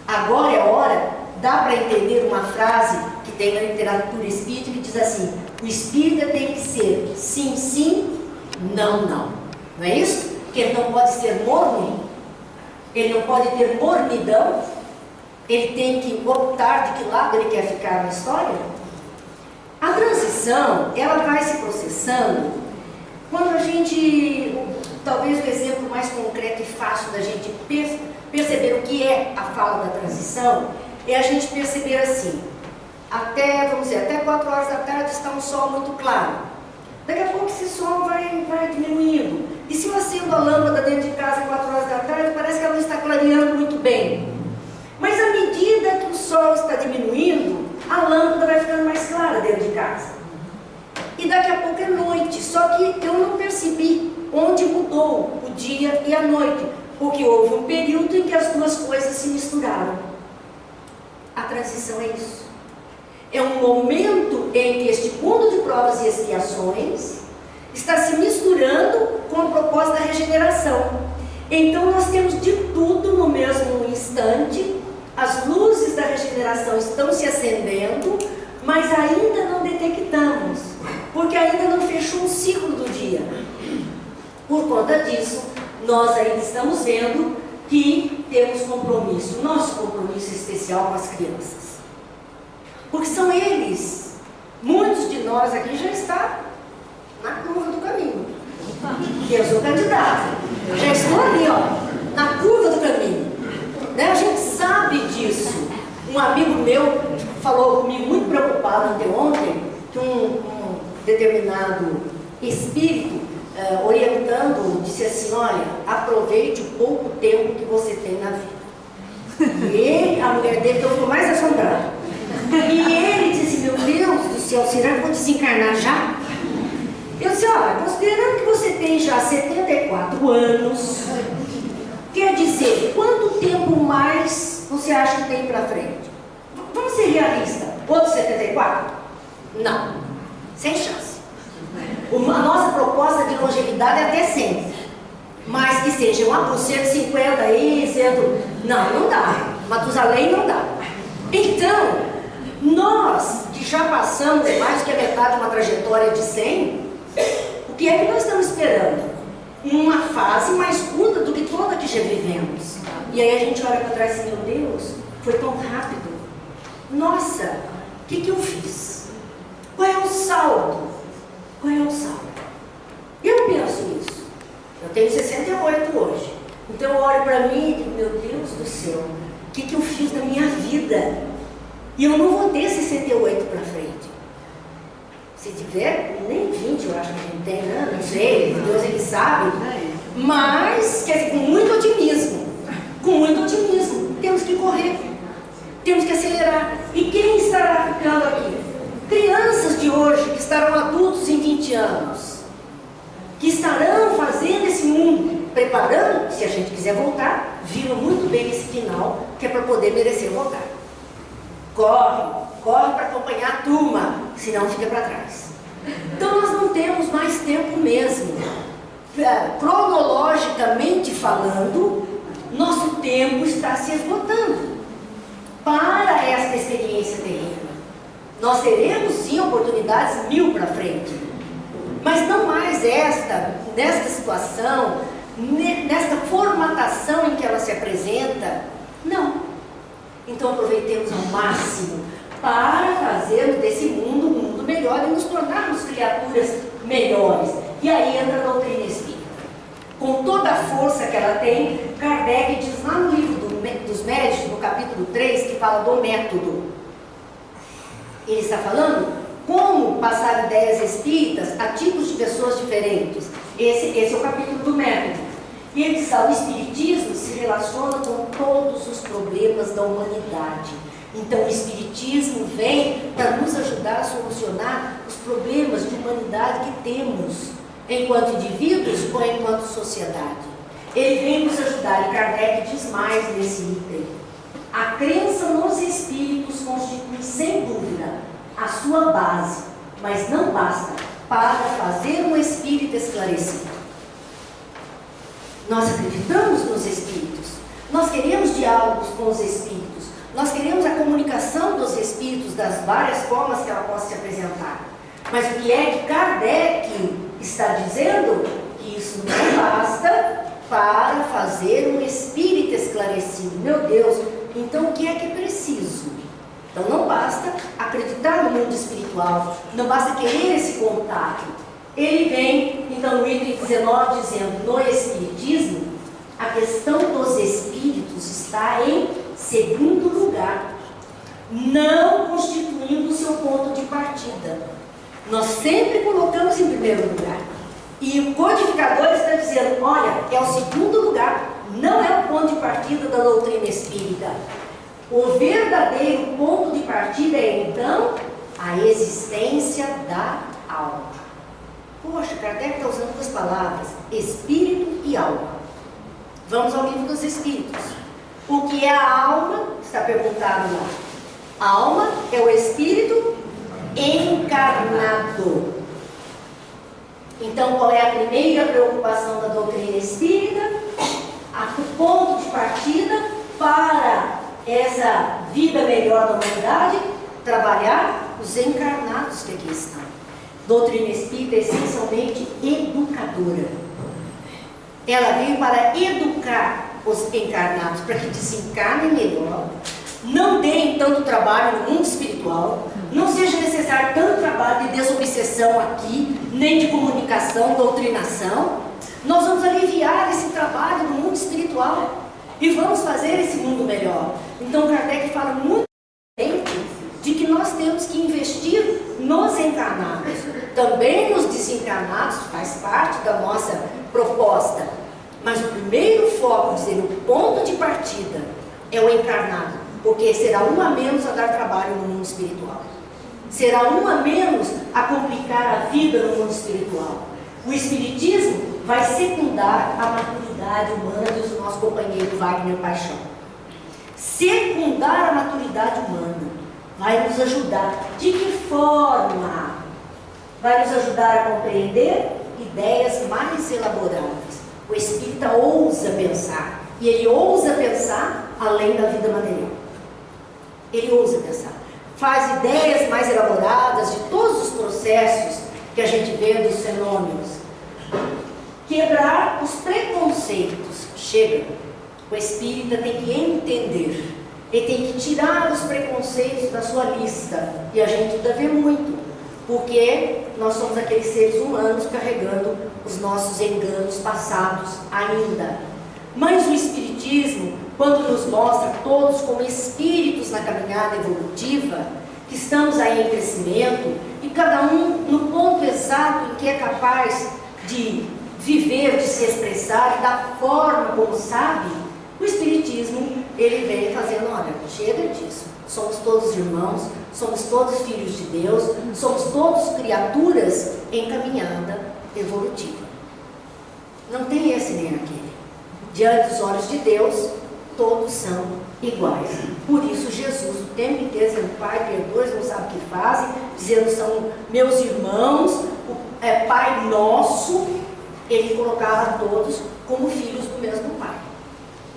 Agora é hora, dá para entender uma frase que tem na literatura espírita que diz assim: o espírita tem que ser sim, sim, não, não. Não é isso? Porque ele não pode ser morno, ele não pode ter mornidão, ele tem que optar de que lado ele quer ficar na história. A transição, ela vai se processando quando a gente, talvez o exemplo mais concreto e fácil da gente perceber o que é a fala da transição, é a gente perceber assim: até, vamos dizer, até 4 horas da tarde está um sol muito claro. Daqui a pouco esse sol vai diminuindo. E se eu acendo a lâmpada dentro de casa às 4 horas da tarde, parece que ela não está clareando muito bem. Mas à medida que o sol está diminuindo, a lâmpada vai ficando mais clara dentro de casa. E daqui a pouco é noite, só que eu não percebi onde mudou o dia e a noite, porque houve um período em que as duas coisas se misturaram. A transição é isso. É um momento em que este mundo de provas e expiações está se misturando com o propósito da regeneração. Então nós temos de tudo no mesmo instante. As luzes da regeneração estão se acendendo, mas ainda não detectamos, porque ainda não fechou o ciclo do dia. Por conta disso, nós ainda estamos vendo que temos compromisso, nosso compromisso especial com as crianças. Porque são eles, muitos de nós aqui já estão na curva do caminho. Eu sou candidato, já estou ali, ó, na curva do caminho. Né? A gente sabe disso. Um amigo meu falou comigo muito preocupado anteontem, que um determinado espírito orientando, disse assim: olha, aproveite o pouco tempo que você tem na vida. E ele, a mulher dele, então, ficou mais assombrada. E ele disse: meu Deus do céu, será que eu vou desencarnar já? Eu disse: olha, considerando que você tem já 74 anos, quer dizer, quanto tempo mais você acha que tem para frente? Vamos ser realistas. Outros 74? Não, sem chance. A nossa proposta de longevidade é até 100. Mas que seja lá por 150 aí, não dá. Matusalém não dá. Então, nós que já passamos mais que a metade de uma trajetória de 100, o que é que nós estamos esperando? Uma fase mais curta do que toda que já vivemos. E aí a gente olha para trás e diz: meu Deus, foi tão rápido. Nossa, o que eu fiz? Qual é o saldo? Qual é o saldo? Eu penso nisso. Eu tenho 68 hoje. Então eu olho para mim e digo: meu Deus do céu, o que eu fiz na minha vida? E eu não vou ter 68 para frente. Se tiver, nem 20 eu acho que a gente tem, né? Não sei, Deus é que sabe. Mas, quer dizer, com muito otimismo. Com muito otimismo. Temos que correr. Temos que acelerar. E quem estará ficando aqui? Crianças de hoje, que estarão adultos em 20 anos. Que estarão fazendo esse mundo, preparando, se a gente quiser voltar, viram muito bem esse final, que é para poder merecer voltar. Corre para acompanhar a turma, senão fica para trás. Então nós não temos mais tempo mesmo. Cronologicamente falando, nosso tempo está se esgotando para esta experiência terrena. Nós teremos sim oportunidades 1000 para frente, mas não mais nesta situação, nesta formatação em que ela se apresenta, não. Então aproveitemos ao máximo para fazermos desse mundo um mundo melhor e nos tornarmos criaturas melhores. E aí entra a doutrina espírita. Com toda a força que ela tem, Kardec diz lá no livro dos dos Médicos, no capítulo 3, que fala do método. Ele está falando como passar ideias espíritas a tipos de pessoas diferentes. Esse é o capítulo do método. E ele diz: o espiritismo se relaciona com todos os problemas da humanidade. Então o espiritismo vem para nos ajudar a solucionar os problemas de humanidade que temos, enquanto indivíduos ou enquanto sociedade. Ele vem nos ajudar, e Kardec diz mais nesse item: a crença nos espíritos constitui sem dúvida a sua base, mas não basta para fazer um espírito esclarecido. Nós acreditamos nos espíritos, nós queremos diálogos com os espíritos, nós queremos a comunicação dos espíritos das várias formas que ela possa se apresentar. Mas o que é que Kardec está dizendo? Que isso não basta para fazer um espírito esclarecido. Meu Deus, então o que é que é preciso? Então não basta acreditar no mundo espiritual, não basta querer esse contato. Ele vem, então, no item 19, dizendo: no Espiritismo, a questão dos espíritos está em segundo lugar, não constituindo o seu ponto de partida. Nós sempre colocamos em primeiro lugar. E o codificador está dizendo: olha, é o segundo lugar, não é o ponto de partida da doutrina espírita. O verdadeiro ponto de partida é, então, a existência da alma. Poxa, Kardec está usando duas palavras, espírito e alma. Vamos ao livro dos Espíritos. O que é a alma? Está perguntado lá. A alma é o espírito encarnado. Então, qual é a primeira preocupação da doutrina espírita? O ponto de partida para essa vida melhor da humanidade: trabalhar os encarnados que aqui estão. Doutrina espírita é essencialmente educadora. Ela veio para educar os encarnados, para que desencarnem melhor, não deem tanto trabalho no mundo espiritual, não seja necessário tanto trabalho de desobsessão aqui, nem de comunicação, doutrinação. Nós vamos aliviar esse trabalho no mundo espiritual e vamos fazer esse mundo melhor. Então Kardec fala muito bem de que nós temos que investir nos encarnados, também nos desencarnados, faz parte da nossa proposta. Mas o primeiro foco, dizer, o ponto de partida é o encarnado, porque será um a menos a dar trabalho no mundo espiritual. Será um a menos a complicar a vida no mundo espiritual. O Espiritismo vai secundar a maturidade humana, diz o nosso companheiro Wagner Paixão. Secundar a maturidade humana vai nos ajudar. De que forma? Vai nos ajudar a compreender ideias mais elaboradas. O espírita ousa pensar, e ele ousa pensar além da vida material. Ele ousa pensar, faz ideias mais elaboradas de todos os processos que a gente vê dos fenômenos. Quebrar os preconceitos. Chega, o espírita tem que entender, ele tem que tirar os preconceitos da sua lista, e a gente ainda vê muito, porque nós somos aqueles seres humanos carregando os nossos enganos passados ainda. Mas o Espiritismo, quando nos mostra todos como espíritos na caminhada evolutiva, que estamos aí em crescimento, e cada um no ponto exato em que é capaz de viver, de se expressar, e da forma como sabe, o Espiritismo, ele vem fazendo: olha, chega disso, somos todos irmãos, somos todos filhos de Deus, somos todos criaturas em caminhada evolutiva. Não tem esse nem aquele. Diante dos olhos de Deus, todos são iguais. Por isso Jesus o tempo inteiro dizendo: Pai, perdoa-os, não sabem o que fazem, dizendo: são meus irmãos, Pai nosso. Ele colocava todos como filhos do mesmo Pai.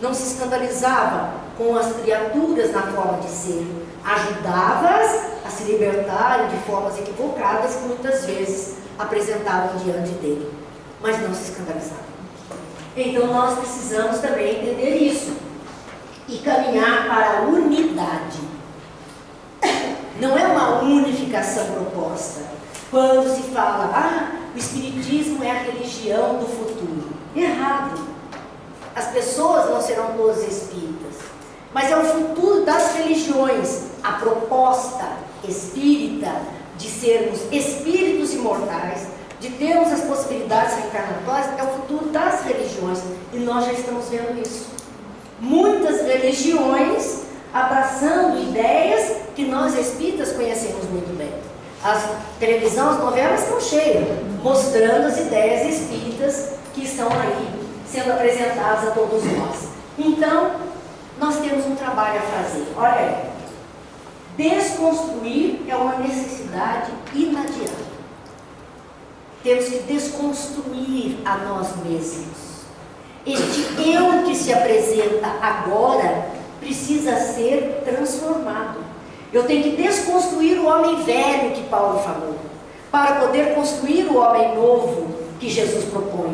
Não se escandalizava com as criaturas na forma de ser, ajudava-as a se libertarem de formas equivocadas que muitas vezes apresentavam diante dele, mas não se escandalizava. Então nós precisamos também entender isso e caminhar para a unidade. Não é uma unificação proposta. Quando se fala: o Espiritismo é a religião do futuro. Errado. As pessoas não serão todas espíritas. mas é o futuro das religiões. A proposta espírita de sermos espíritos imortais, de termos as possibilidades reencarnatórias, é o futuro das religiões, e nós já estamos vendo isso. Muitas religiões abraçando ideias que nós espíritas conhecemos muito bem. As televisão, as novelas estão cheias, mostrando as ideias espíritas que estão aí sendo apresentadas a todos nós. Então, nós temos um trabalho a fazer. Olha aí. Desconstruir é uma necessidade inadiável. Temos que desconstruir a nós mesmos. Este eu que se apresenta agora precisa ser transformado. Eu tenho que desconstruir o homem velho que Paulo falou, para poder construir o homem novo que Jesus propõe.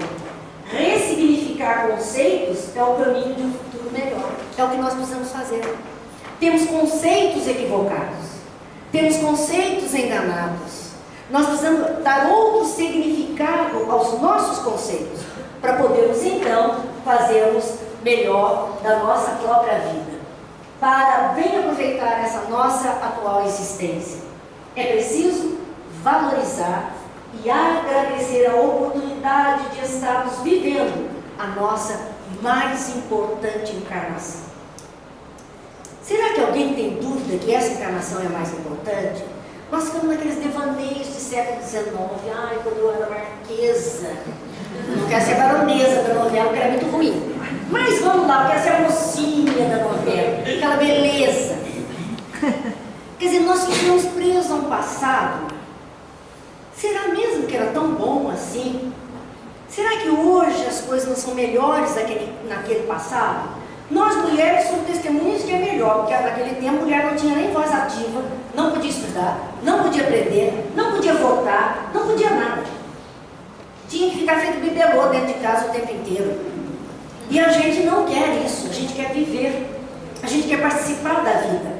Ressignificar conceitos é o caminho de um futuro melhor. É o que nós precisamos fazer. Temos conceitos equivocados, temos conceitos enganados. Nós precisamos dar outro significado aos nossos conceitos, para podermos então fazermos melhor da nossa própria vida, para bem aproveitar essa nossa atual existência. É preciso valorizar e agradecer a oportunidade de estarmos vivendo a nossa mais importante encarnação. Será que alguém tem dúvida que essa encarnação é mais importante? Nós ficamos naqueles devaneios de século XIX. Ai, quando eu era marquesa, não quero ser baronesa da novela, porque era muito ruim. Mas vamos lá, eu quero ser a mocinha da novela, aquela beleza. Quer dizer, nós ficamos presos a um passado. Será mesmo que era tão bom assim? Será que hoje as coisas não são melhores naquele passado? Nós mulheres somos testemunhas que é melhor, porque naquele tempo a mulher não tinha nem voz ativa, não podia estudar, não podia aprender, não podia votar, não podia nada. Tinha que ficar feito bibelô dentro de casa o tempo inteiro. E a gente não quer isso, a gente quer viver, a gente quer participar da vida.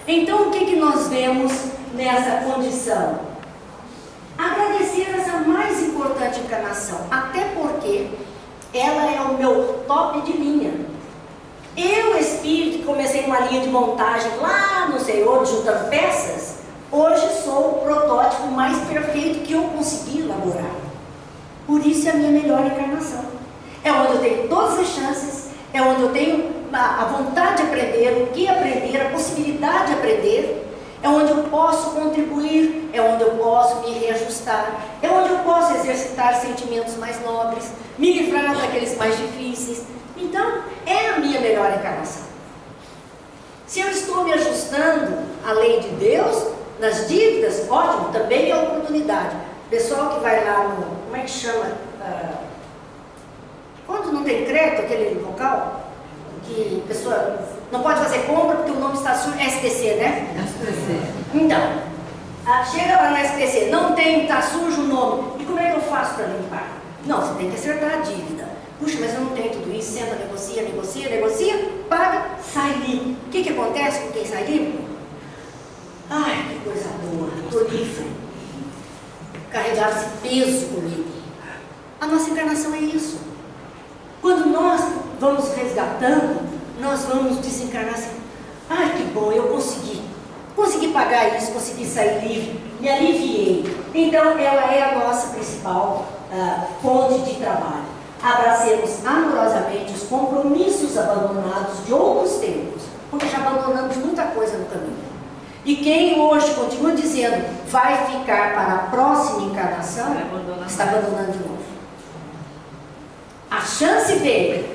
Então o que nós vemos nessa condição? Agradecer essa mais importante encarnação, até porque ela é o meu top de linha. Eu, espírito, que comecei uma linha de montagem lá no sei onde, juntando peças, hoje sou o protótipo mais perfeito que eu consegui elaborar. Por isso é a minha melhor encarnação. É onde eu tenho todas as chances, é onde eu tenho a vontade de aprender, o que aprender, a possibilidade de aprender, é onde eu posso contribuir, é onde eu posso me reajustar, é onde eu posso exercitar sentimentos mais nobres, me livrar daqueles mais difíceis. Então, é a minha melhor encarnação. Se eu estou me ajustando à lei de Deus, nas dívidas, ótimo, também é oportunidade. Pessoal que vai lá no, como é que chama? Quando não tem crédito, aquele local, que a pessoa não pode fazer compra porque o nome está sujo, STC, né? STC. Então, chega lá na STC, não tem, está sujo o nome, e como é que eu faço para limpar? Não, você tem que acertar a dívida. Puxa, mas eu não tenho tudo isso, senta, negocia, paga, sai limpo. O que acontece com quem sai limpo? Ai, que coisa boa, estou livre. Carregar esse peso comigo. A nossa encarnação é isso. Quando nós vamos resgatando, nós vamos desencarnar assim. Ai, que bom, eu consegui pagar isso, consegui sair livre, me aliviei. Então, ela é a nossa principal fonte de trabalho. Abracemos amorosamente os compromissos abandonados de outros tempos, porque já abandonamos muita coisa no caminho. E quem hoje continua dizendo vai ficar para a próxima encarnação, está abandonando de novo. A chance veio,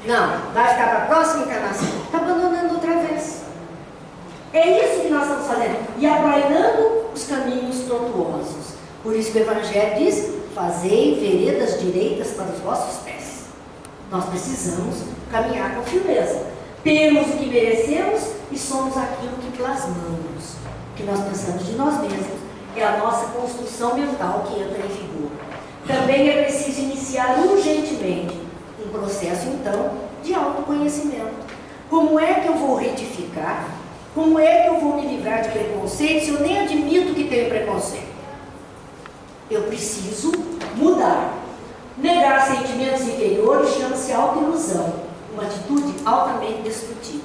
não, vai ficar para a próxima encarnação, está abandonando outra vez. É isso que nós estamos fazendo, e aplainando os caminhos tortuosos. Por isso que o Evangelho diz: fazei veredas direitas para os vossos pés. Nós precisamos caminhar com firmeza. Temos o que merecemos e somos aquilo que plasmamos. O que nós pensamos de nós mesmos é a nossa construção mental que entra em vigor. Também é preciso iniciar urgentemente um processo, então, de autoconhecimento. Como é que eu vou retificar? Como é que eu vou me livrar de preconceito se eu nem admito que tenho preconceito? Eu preciso mudar. Negar sentimentos inferiores chama-se autoilusão. uma atitude altamente destrutiva.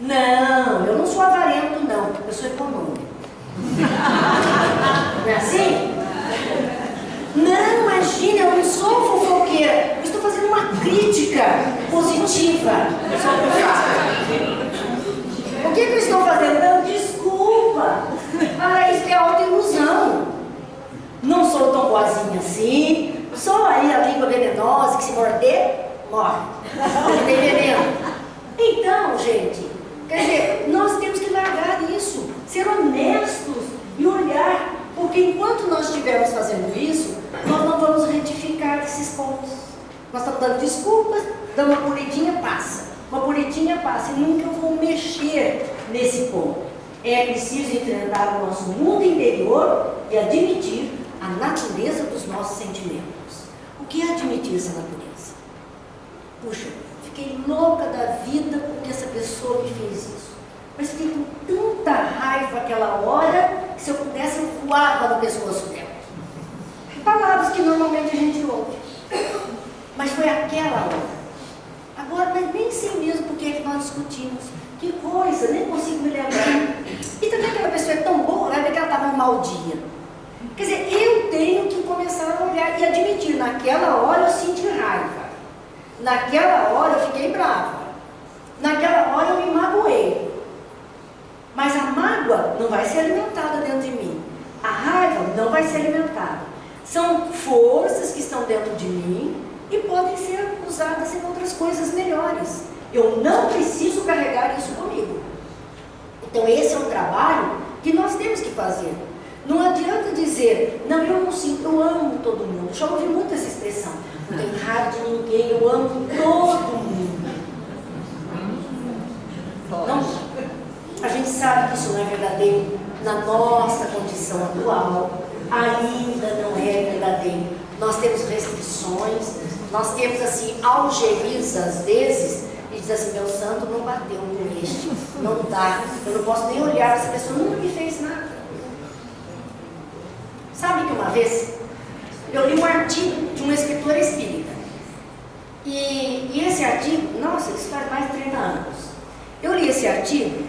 Não, eu não sou avarento, não, eu sou econômico. Não é assim? Não, imagina, eu não sou fofoqueira, eu estou fazendo uma crítica positiva sobre o fato. O que eu estou fazendo? Não, desculpa. Para isso que é autoilusão. Não sou tão boazinha assim, sou aí a língua venenosa que se morder, morre. Não tem veneno. Então, gente, quer dizer, nós temos que largar isso, ser honestos e olhar, porque enquanto nós estivermos fazendo isso, nós não vamos retificar esses pontos. Nós estamos dando desculpas, dando uma puridinha, passa. Uma puridinha passa e nunca vou mexer nesse ponto. É preciso enfrentar o nosso mundo interior e admitir a natureza dos nossos sentimentos. O que é admitir essa natureza? Puxa, fiquei louca da vida porque essa pessoa me fez isso. Mas fiquei com tanta raiva aquela hora que se eu pudesse eu voava no pescoço dela. Palavras que normalmente a gente ouve. Mas foi aquela hora. Agora, mas nem sei mesmo por que nós discutimos. Que coisa, nem consigo me lembrar. E também aquela pessoa é tão boa, vai ver que ela estava um mau dia. Quer dizer, eu tenho que começar a olhar e admitir. Naquela hora eu senti raiva. Naquela hora eu fiquei brava. Naquela hora eu me magoei. Mas a mágoa não vai ser alimentada dentro de mim. A raiva não vai ser alimentada. São forças que estão dentro de mim e podem ser usadas em outras coisas melhores. Eu não preciso carregar isso comigo. Então esse é um trabalho que nós temos que fazer. Não adianta dizer, não, eu não sinto, eu amo todo mundo. Já ouvi muito essa expressão. Não tenho raiva de ninguém, eu amo todo mundo. Não, a gente sabe que isso não é verdadeiro na nossa condição atual. Ainda não é verdadeiro. Nós temos restrições, nós temos assim, algemas às vezes, e diz assim, meu santo não bateu com este, não dá, eu não posso nem olhar, essa pessoa nunca me fez nada. Sabe que uma vez, eu li um artigo de uma escritora espírita, e esse artigo, nossa, isso faz mais de 30 anos, eu li esse artigo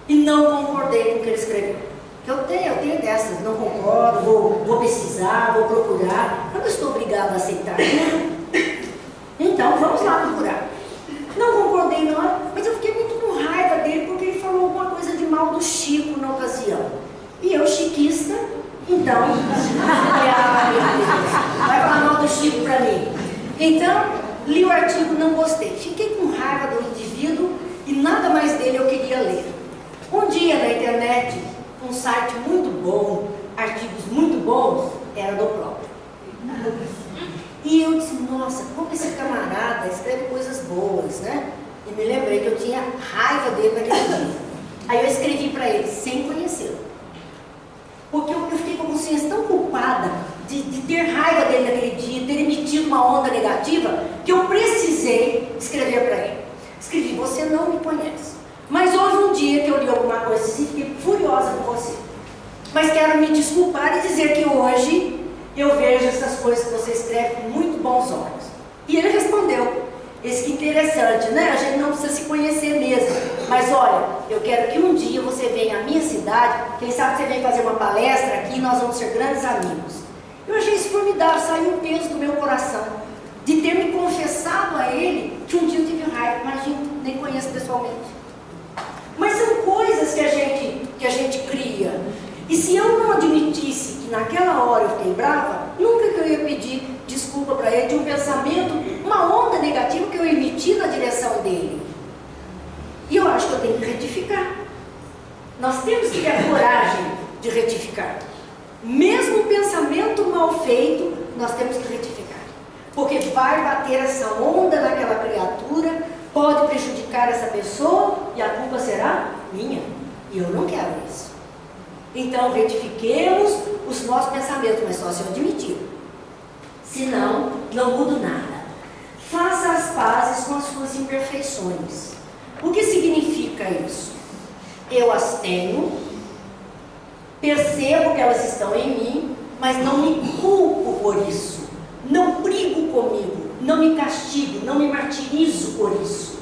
e não concordei com o que ele escreveu. Eu tenho dessas, não concordo, vou pesquisar, vou procurar, eu não estou obrigada a aceitar. Então, vamos lá procurar. Não concordei na hora, mas eu fiquei muito com raiva dele porque ele falou alguma coisa de mal do Chico na ocasião. E eu, chiquista, então, vai falar mal do Chico para mim. Então, li o artigo, não gostei. Fiquei com raiva do indivíduo e nada mais dele eu queria ler. Um dia na internet, um site muito bom, artigos muito bons, era do próprio. E eu disse, nossa, como esse camarada escreve coisas boas, né? E me lembrei que eu tinha raiva dele naquele dia. Aí eu escrevi para ele, sem conhecê-lo. Porque eu fiquei com a consciência tão culpada de ter raiva dele naquele dia, ter emitido uma onda negativa, que eu precisei escrever para ele. Escrevi, você não me conhece. Mas houve um dia que eu li alguma coisa assim, fiquei furiosa com você. Mas quero me desculpar e dizer que hoje eu vejo essas coisas que você escreve com muito bons olhos. E ele respondeu, esse que interessante, né? A gente não precisa se conhecer mesmo. Mas olha, eu quero que um dia você venha à minha cidade, quem sabe você vem fazer uma palestra aqui e nós vamos ser grandes amigos. Eu achei isso formidável, saiu um peso do meu coração, de ter me confessado a ele que um dia eu tive raiva, imagina, nem conheço pessoalmente. Mas são coisas que a gente cria. E se eu não admitisse que naquela hora eu fiquei brava, nunca que eu ia pedir desculpa para ele de um pensamento, uma onda negativa que eu emiti na direção dele. E eu acho que eu tenho que retificar. Nós temos que ter a coragem de retificar. Mesmo o pensamento mal feito, nós temos que retificar. Porque vai bater essa onda naquela criatura, pode prejudicar essa pessoa e a culpa será minha. E eu não quero isso. Então, retifiquemos os nossos pensamentos, mas só se eu admitir. Senão, não mudo nada. Faça as pazes com as suas imperfeições. O que significa isso? Eu as tenho, percebo que elas estão em mim, mas não me culpo por isso. Não brigo comigo, não me castigo, não me martirizo por isso.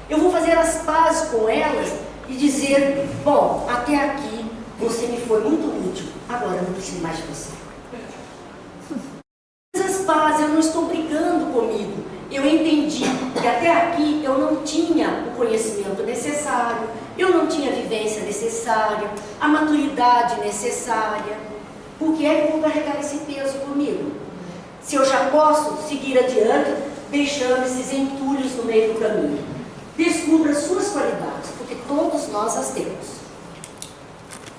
Eu vou fazer as pazes com elas e dizer, bom, até aqui você me foi muito útil, agora eu não preciso mais de você. As pazes, eu não estou brigando comigo. Eu entendi que até aqui eu não tinha o conhecimento necessário, eu não tinha a vivência necessária, a maturidade necessária. Por que é que eu vou carregar esse peso comigo? Se eu já posso seguir adiante, deixando esses entulhos no meio do caminho. Descubra as suas qualidades, porque todos nós as temos.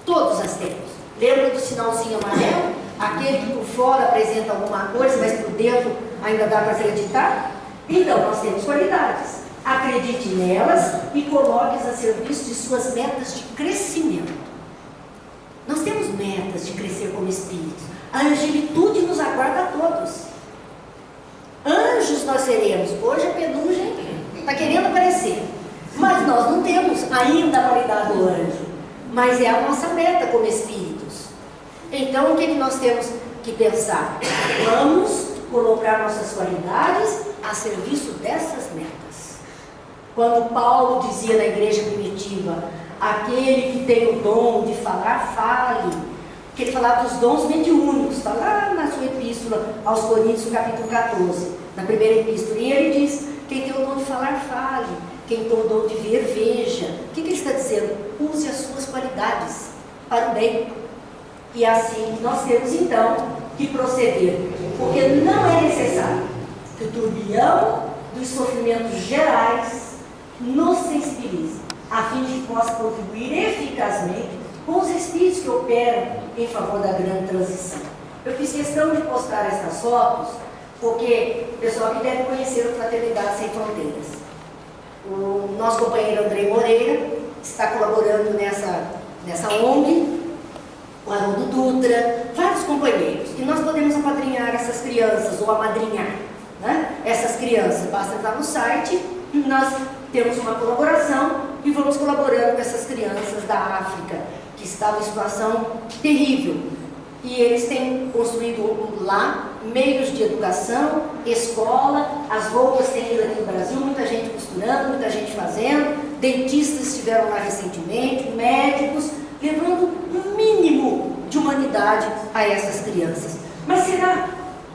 Todos as temos. Lembra do sinalzinho amarelo? Aquele que por fora apresenta alguma coisa, mas por dentro ainda dá para acreditar? Então, nós temos qualidades. Acredite nelas e coloque-as a serviço de suas metas de crescimento. Nós temos metas de crescer como espíritos. A angelitude nos aguarda a todos. Anjos nós seremos. Hoje a penugem está querendo aparecer. Mas nós não temos ainda a qualidade do anjo. Mas é a nossa meta como espíritos. Então, o que nós temos que pensar? Vamos colocar nossas qualidades a serviço dessas metas. Quando Paulo dizia na igreja primitiva, aquele que tem o dom de falar, fale. Que ele falava dos dons mediúnicos, está lá na sua epístola aos Coríntios, capítulo 14, na primeira epístola. E ele diz, quem tem o dom de falar, fale. Quem tem o dom de ver, veja. O que ele está dizendo? Use as suas qualidades para o bem. E assim nós temos então que proceder, porque não é necessário que o turbilhão dos sofrimentos gerais nos sensibilize, a fim de que possa contribuir eficazmente com os espíritos que operam em favor da grande transição. Eu fiz questão de postar estas fotos, porque o pessoal que deve conhecer o Fraternidade Sem Fronteiras. O nosso companheiro Andrei Moreira está colaborando nessa ONG, o Haroldo Dutra, vários companheiros. E nós podemos apadrinhar essas crianças, ou amadrinhar, né? Essas crianças. Basta entrar no site, nós temos uma colaboração e vamos colaborando com essas crianças da África, que estavam em situação terrível. E eles têm construído lá meios de educação, escola, as roupas têm ido aqui no Brasil, muita gente costurando, muita gente fazendo, dentistas estiveram lá recentemente, médicos, levando um mínimo de humanidade a essas crianças. Mas será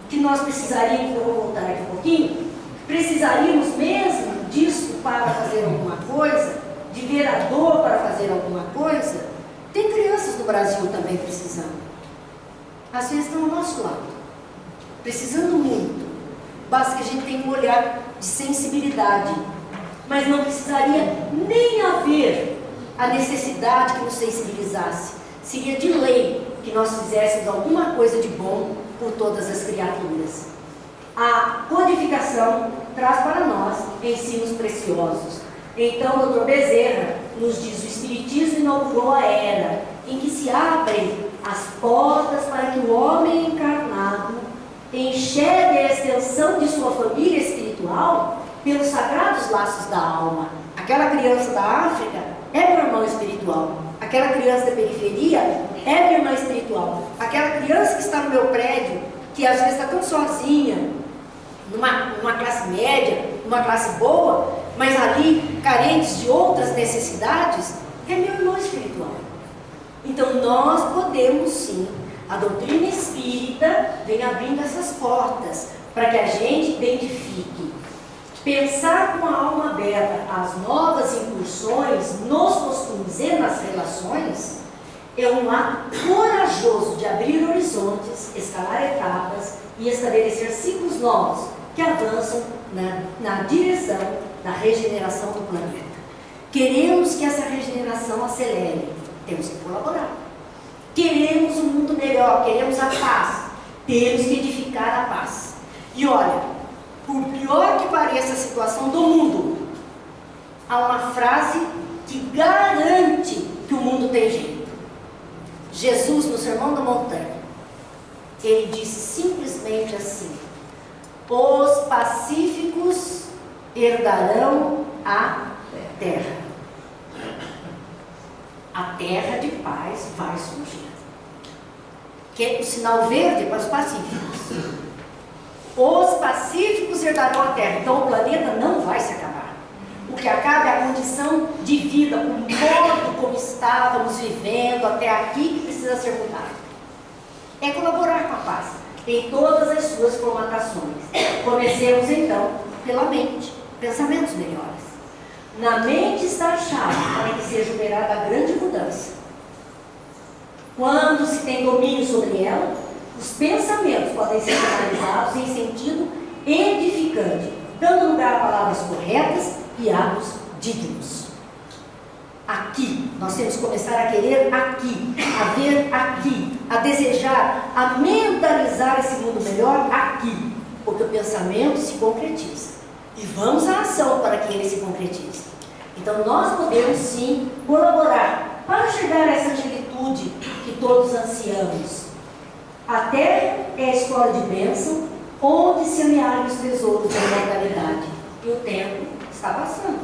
que nós precisaríamos, eu vou voltar aqui um pouquinho, precisaríamos mesmo disso para fazer alguma coisa, de vereador para fazer alguma coisa? Tem crianças no Brasil também precisando. Às vezes estão ao nosso lado, precisando muito. Basta que a gente tenha um olhar de sensibilidade, mas não precisaria nem haver a necessidade que nos sensibilizasse. Seria de lei que nós fizéssemos alguma coisa de bom por todas as criaturas. A codificação traz para nós ensinos preciosos. Então, o Dr. Bezerra nos diz: o Espiritismo inaugurou a era em que se abrem as portas para que o homem encarnado enxergue a extensão de sua família espiritual pelos sagrados laços da alma. Aquela criança da África é meu irmão espiritual. Aquela criança da periferia é minha irmã espiritual. Aquela criança que está no meu prédio, que às vezes está tão sozinha, numa classe média, numa classe boa, mas ali carentes de outras necessidades, é meu irmão espiritual. Então nós podemos sim, a doutrina espírita vem abrindo essas portas para que a gente identifique. Pensar com a alma aberta às novas incursões nos costumes e nas relações é um ato corajoso de abrir horizontes, escalar etapas e estabelecer ciclos novos que avançam na direção da regeneração do planeta. Queremos que essa regeneração acelere, temos que colaborar. Queremos um mundo melhor, queremos a paz, temos que edificar a paz. E olha, por pior que pareça a situação do mundo, há uma frase que garante que o mundo tem jeito. Jesus, no Sermão da Montanha, ele disse simplesmente assim: os pacíficos herdarão a terra. A terra de paz vai surgir. Que é o sinal verde para os pacíficos. Os pacíficos herdarão a terra. Então o planeta não vai se acabar. O que acaba é a condição de vida, o modo como estávamos vivendo até aqui, que precisa ser mudado. É colaborar com a paz em todas as suas formatações. Comecemos então pela mente, pensamentos melhores. Na mente está a chave para que seja operada a grande mudança. Quando se tem domínio sobre ela, os pensamentos podem ser canalizados em sentido edificante, dando lugar a palavras corretas e atos dignos. Aqui, nós temos que começar a querer aqui, a ver aqui, a desejar, a mentalizar esse mundo melhor aqui, porque o pensamento se concretiza. E vamos à ação para que ele se concretize. Então nós podemos sim colaborar para chegar a essa angelitude que todos ansiamos. A terra é a escola de bênção, onde se amealham os tesouros da imortalidade. E o tempo está passando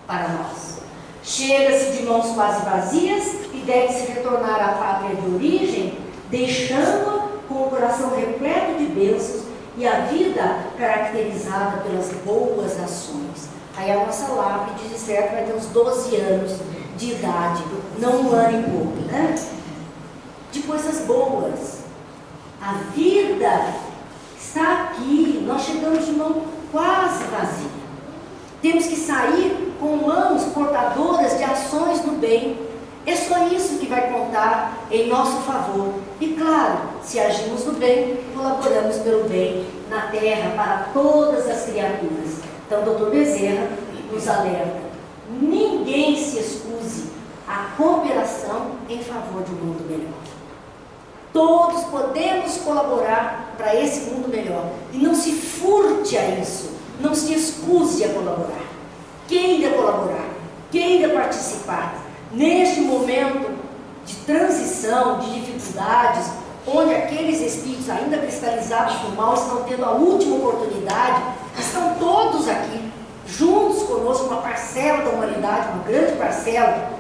para nós. Chega-se de mãos quase vazias e deve-se retornar à pátria de origem, deixando-a com o coração repleto de bênçãos e a vida caracterizada pelas boas ações. Aí a nossa lápide de certo vai ter uns 12 anos de idade, não um ano e pouco, né? De coisas boas. A vida está aqui, nós chegamos de mão quase vazia. Temos que sair com mãos portadoras de ações do bem. É só isso que vai contar em nosso favor. E claro, se agimos no bem, colaboramos pelo bem na terra para todas as criaturas. Então, Dr. Bezerra nos alerta: ninguém se excuse a cooperação em favor de um mundo melhor. Todos podemos colaborar para esse mundo melhor. E não se furte a isso. Não se excuse a colaborar. Queira colaborar. Queira participar. Neste momento de transição, de dificuldades, onde aqueles espíritos ainda cristalizados no mal estão tendo a última oportunidade, estão todos aqui, juntos conosco, uma parcela da humanidade, uma grande parcela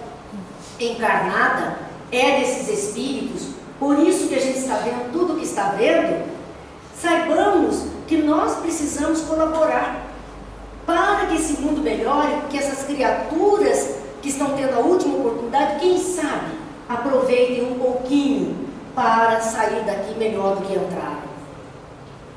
encarnada, é desses espíritos. Por isso que a gente está vendo tudo o que está vendo. Saibamos que nós precisamos colaborar para que esse mundo melhore, que essas criaturas que estão tendo a última oportunidade, quem sabe, aproveitem um pouquinho para sair daqui melhor do que entraram.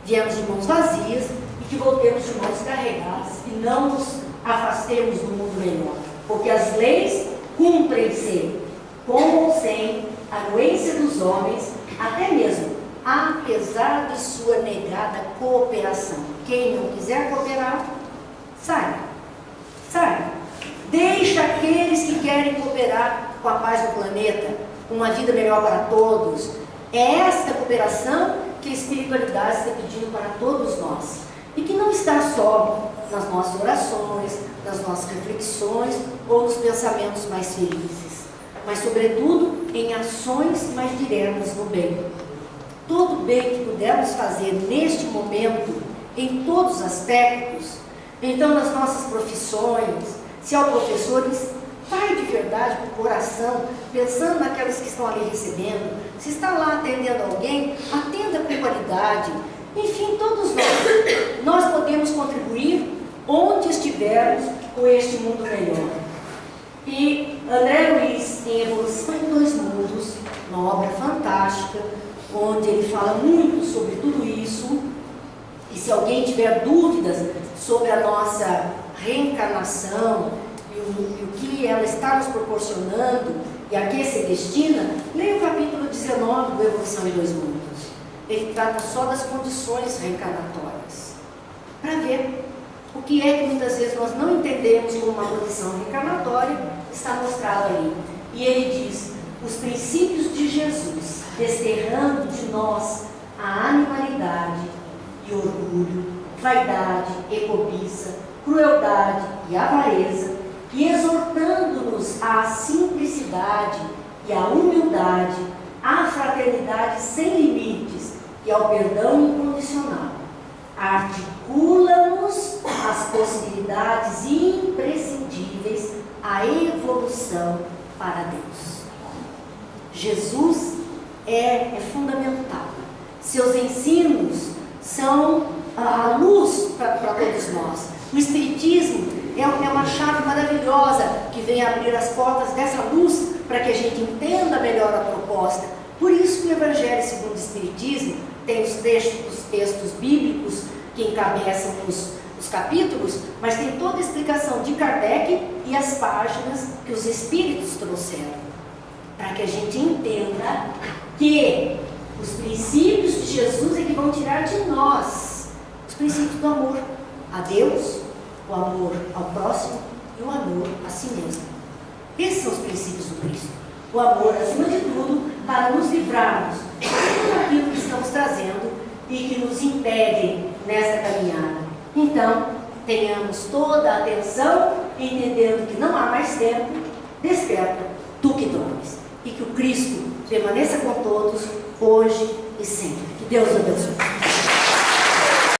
Viemos de mãos vazias e que voltemos de mãos carregadas e não nos afastemos do mundo melhor, porque as leis cumprem-se com ou sem a anuência dos homens, até mesmo apesar de sua negada cooperação. Quem não quiser cooperar, sai. Deixa aqueles que querem cooperar com a paz do planeta, com uma vida melhor para todos. É esta cooperação que a espiritualidade está pedindo para todos nós. E que não está só nas nossas orações, nas nossas reflexões ou nos pensamentos mais felizes, mas sobretudo em ações mais diretas no bem. Todo bem que pudermos fazer neste momento, em todos os aspectos, então nas nossas profissões, se é o professor, vai de verdade com o coração, pensando naquelas que estão ali recebendo. Se está lá atendendo alguém, atenda com qualidade. Enfim, todos nós podemos contribuir onde estivermos com este mundo melhor. E André Luiz, em Evolução em Dois Mundos, uma obra fantástica, onde ele fala muito sobre tudo isso. E se alguém tiver dúvidas sobre a nossa reencarnação e o que ela está nos proporcionando e a que se destina, leia o capítulo 19 do Evolução em Dois Mundos. Ele trata só das condições reencarnatórias, para ver o que é que muitas vezes nós não entendemos como uma condição reencarnatória, está mostrado ali. E ele diz: os princípios de Jesus, desterrando de nós a animalidade e orgulho, vaidade e cobiça, crueldade e avareza, e exortando-nos à simplicidade e à humildade, à fraternidade sem limites e ao perdão incondicional. Articula-nos as possibilidades imprescindíveis à evolução para Deus. Jesus é fundamental. Seus ensinos são a luz para todos nós. O Espiritismo é uma chave maravilhosa que vem abrir as portas dessa luz para que a gente entenda melhor a proposta. Por isso que o Evangelho segundo o Espiritismo tem os textos bíblicos que encabeçam os capítulos, mas tem toda a explicação de Kardec e as páginas que os Espíritos trouxeram, para que a gente entenda que os princípios de Jesus é que vão tirar de nós os princípios do amor a Deus, o amor ao próximo e o amor a si mesmo. Esses são os princípios do Cristo. O amor, acima de tudo, para nos livrarmos de tudo aquilo que estamos trazendo e que nos impede nessa caminhada. Então, tenhamos toda a atenção, entendendo que não há mais tempo. Desperta, tu que dormes. E que o Cristo permaneça com todos, hoje e sempre. Que Deus abençoe.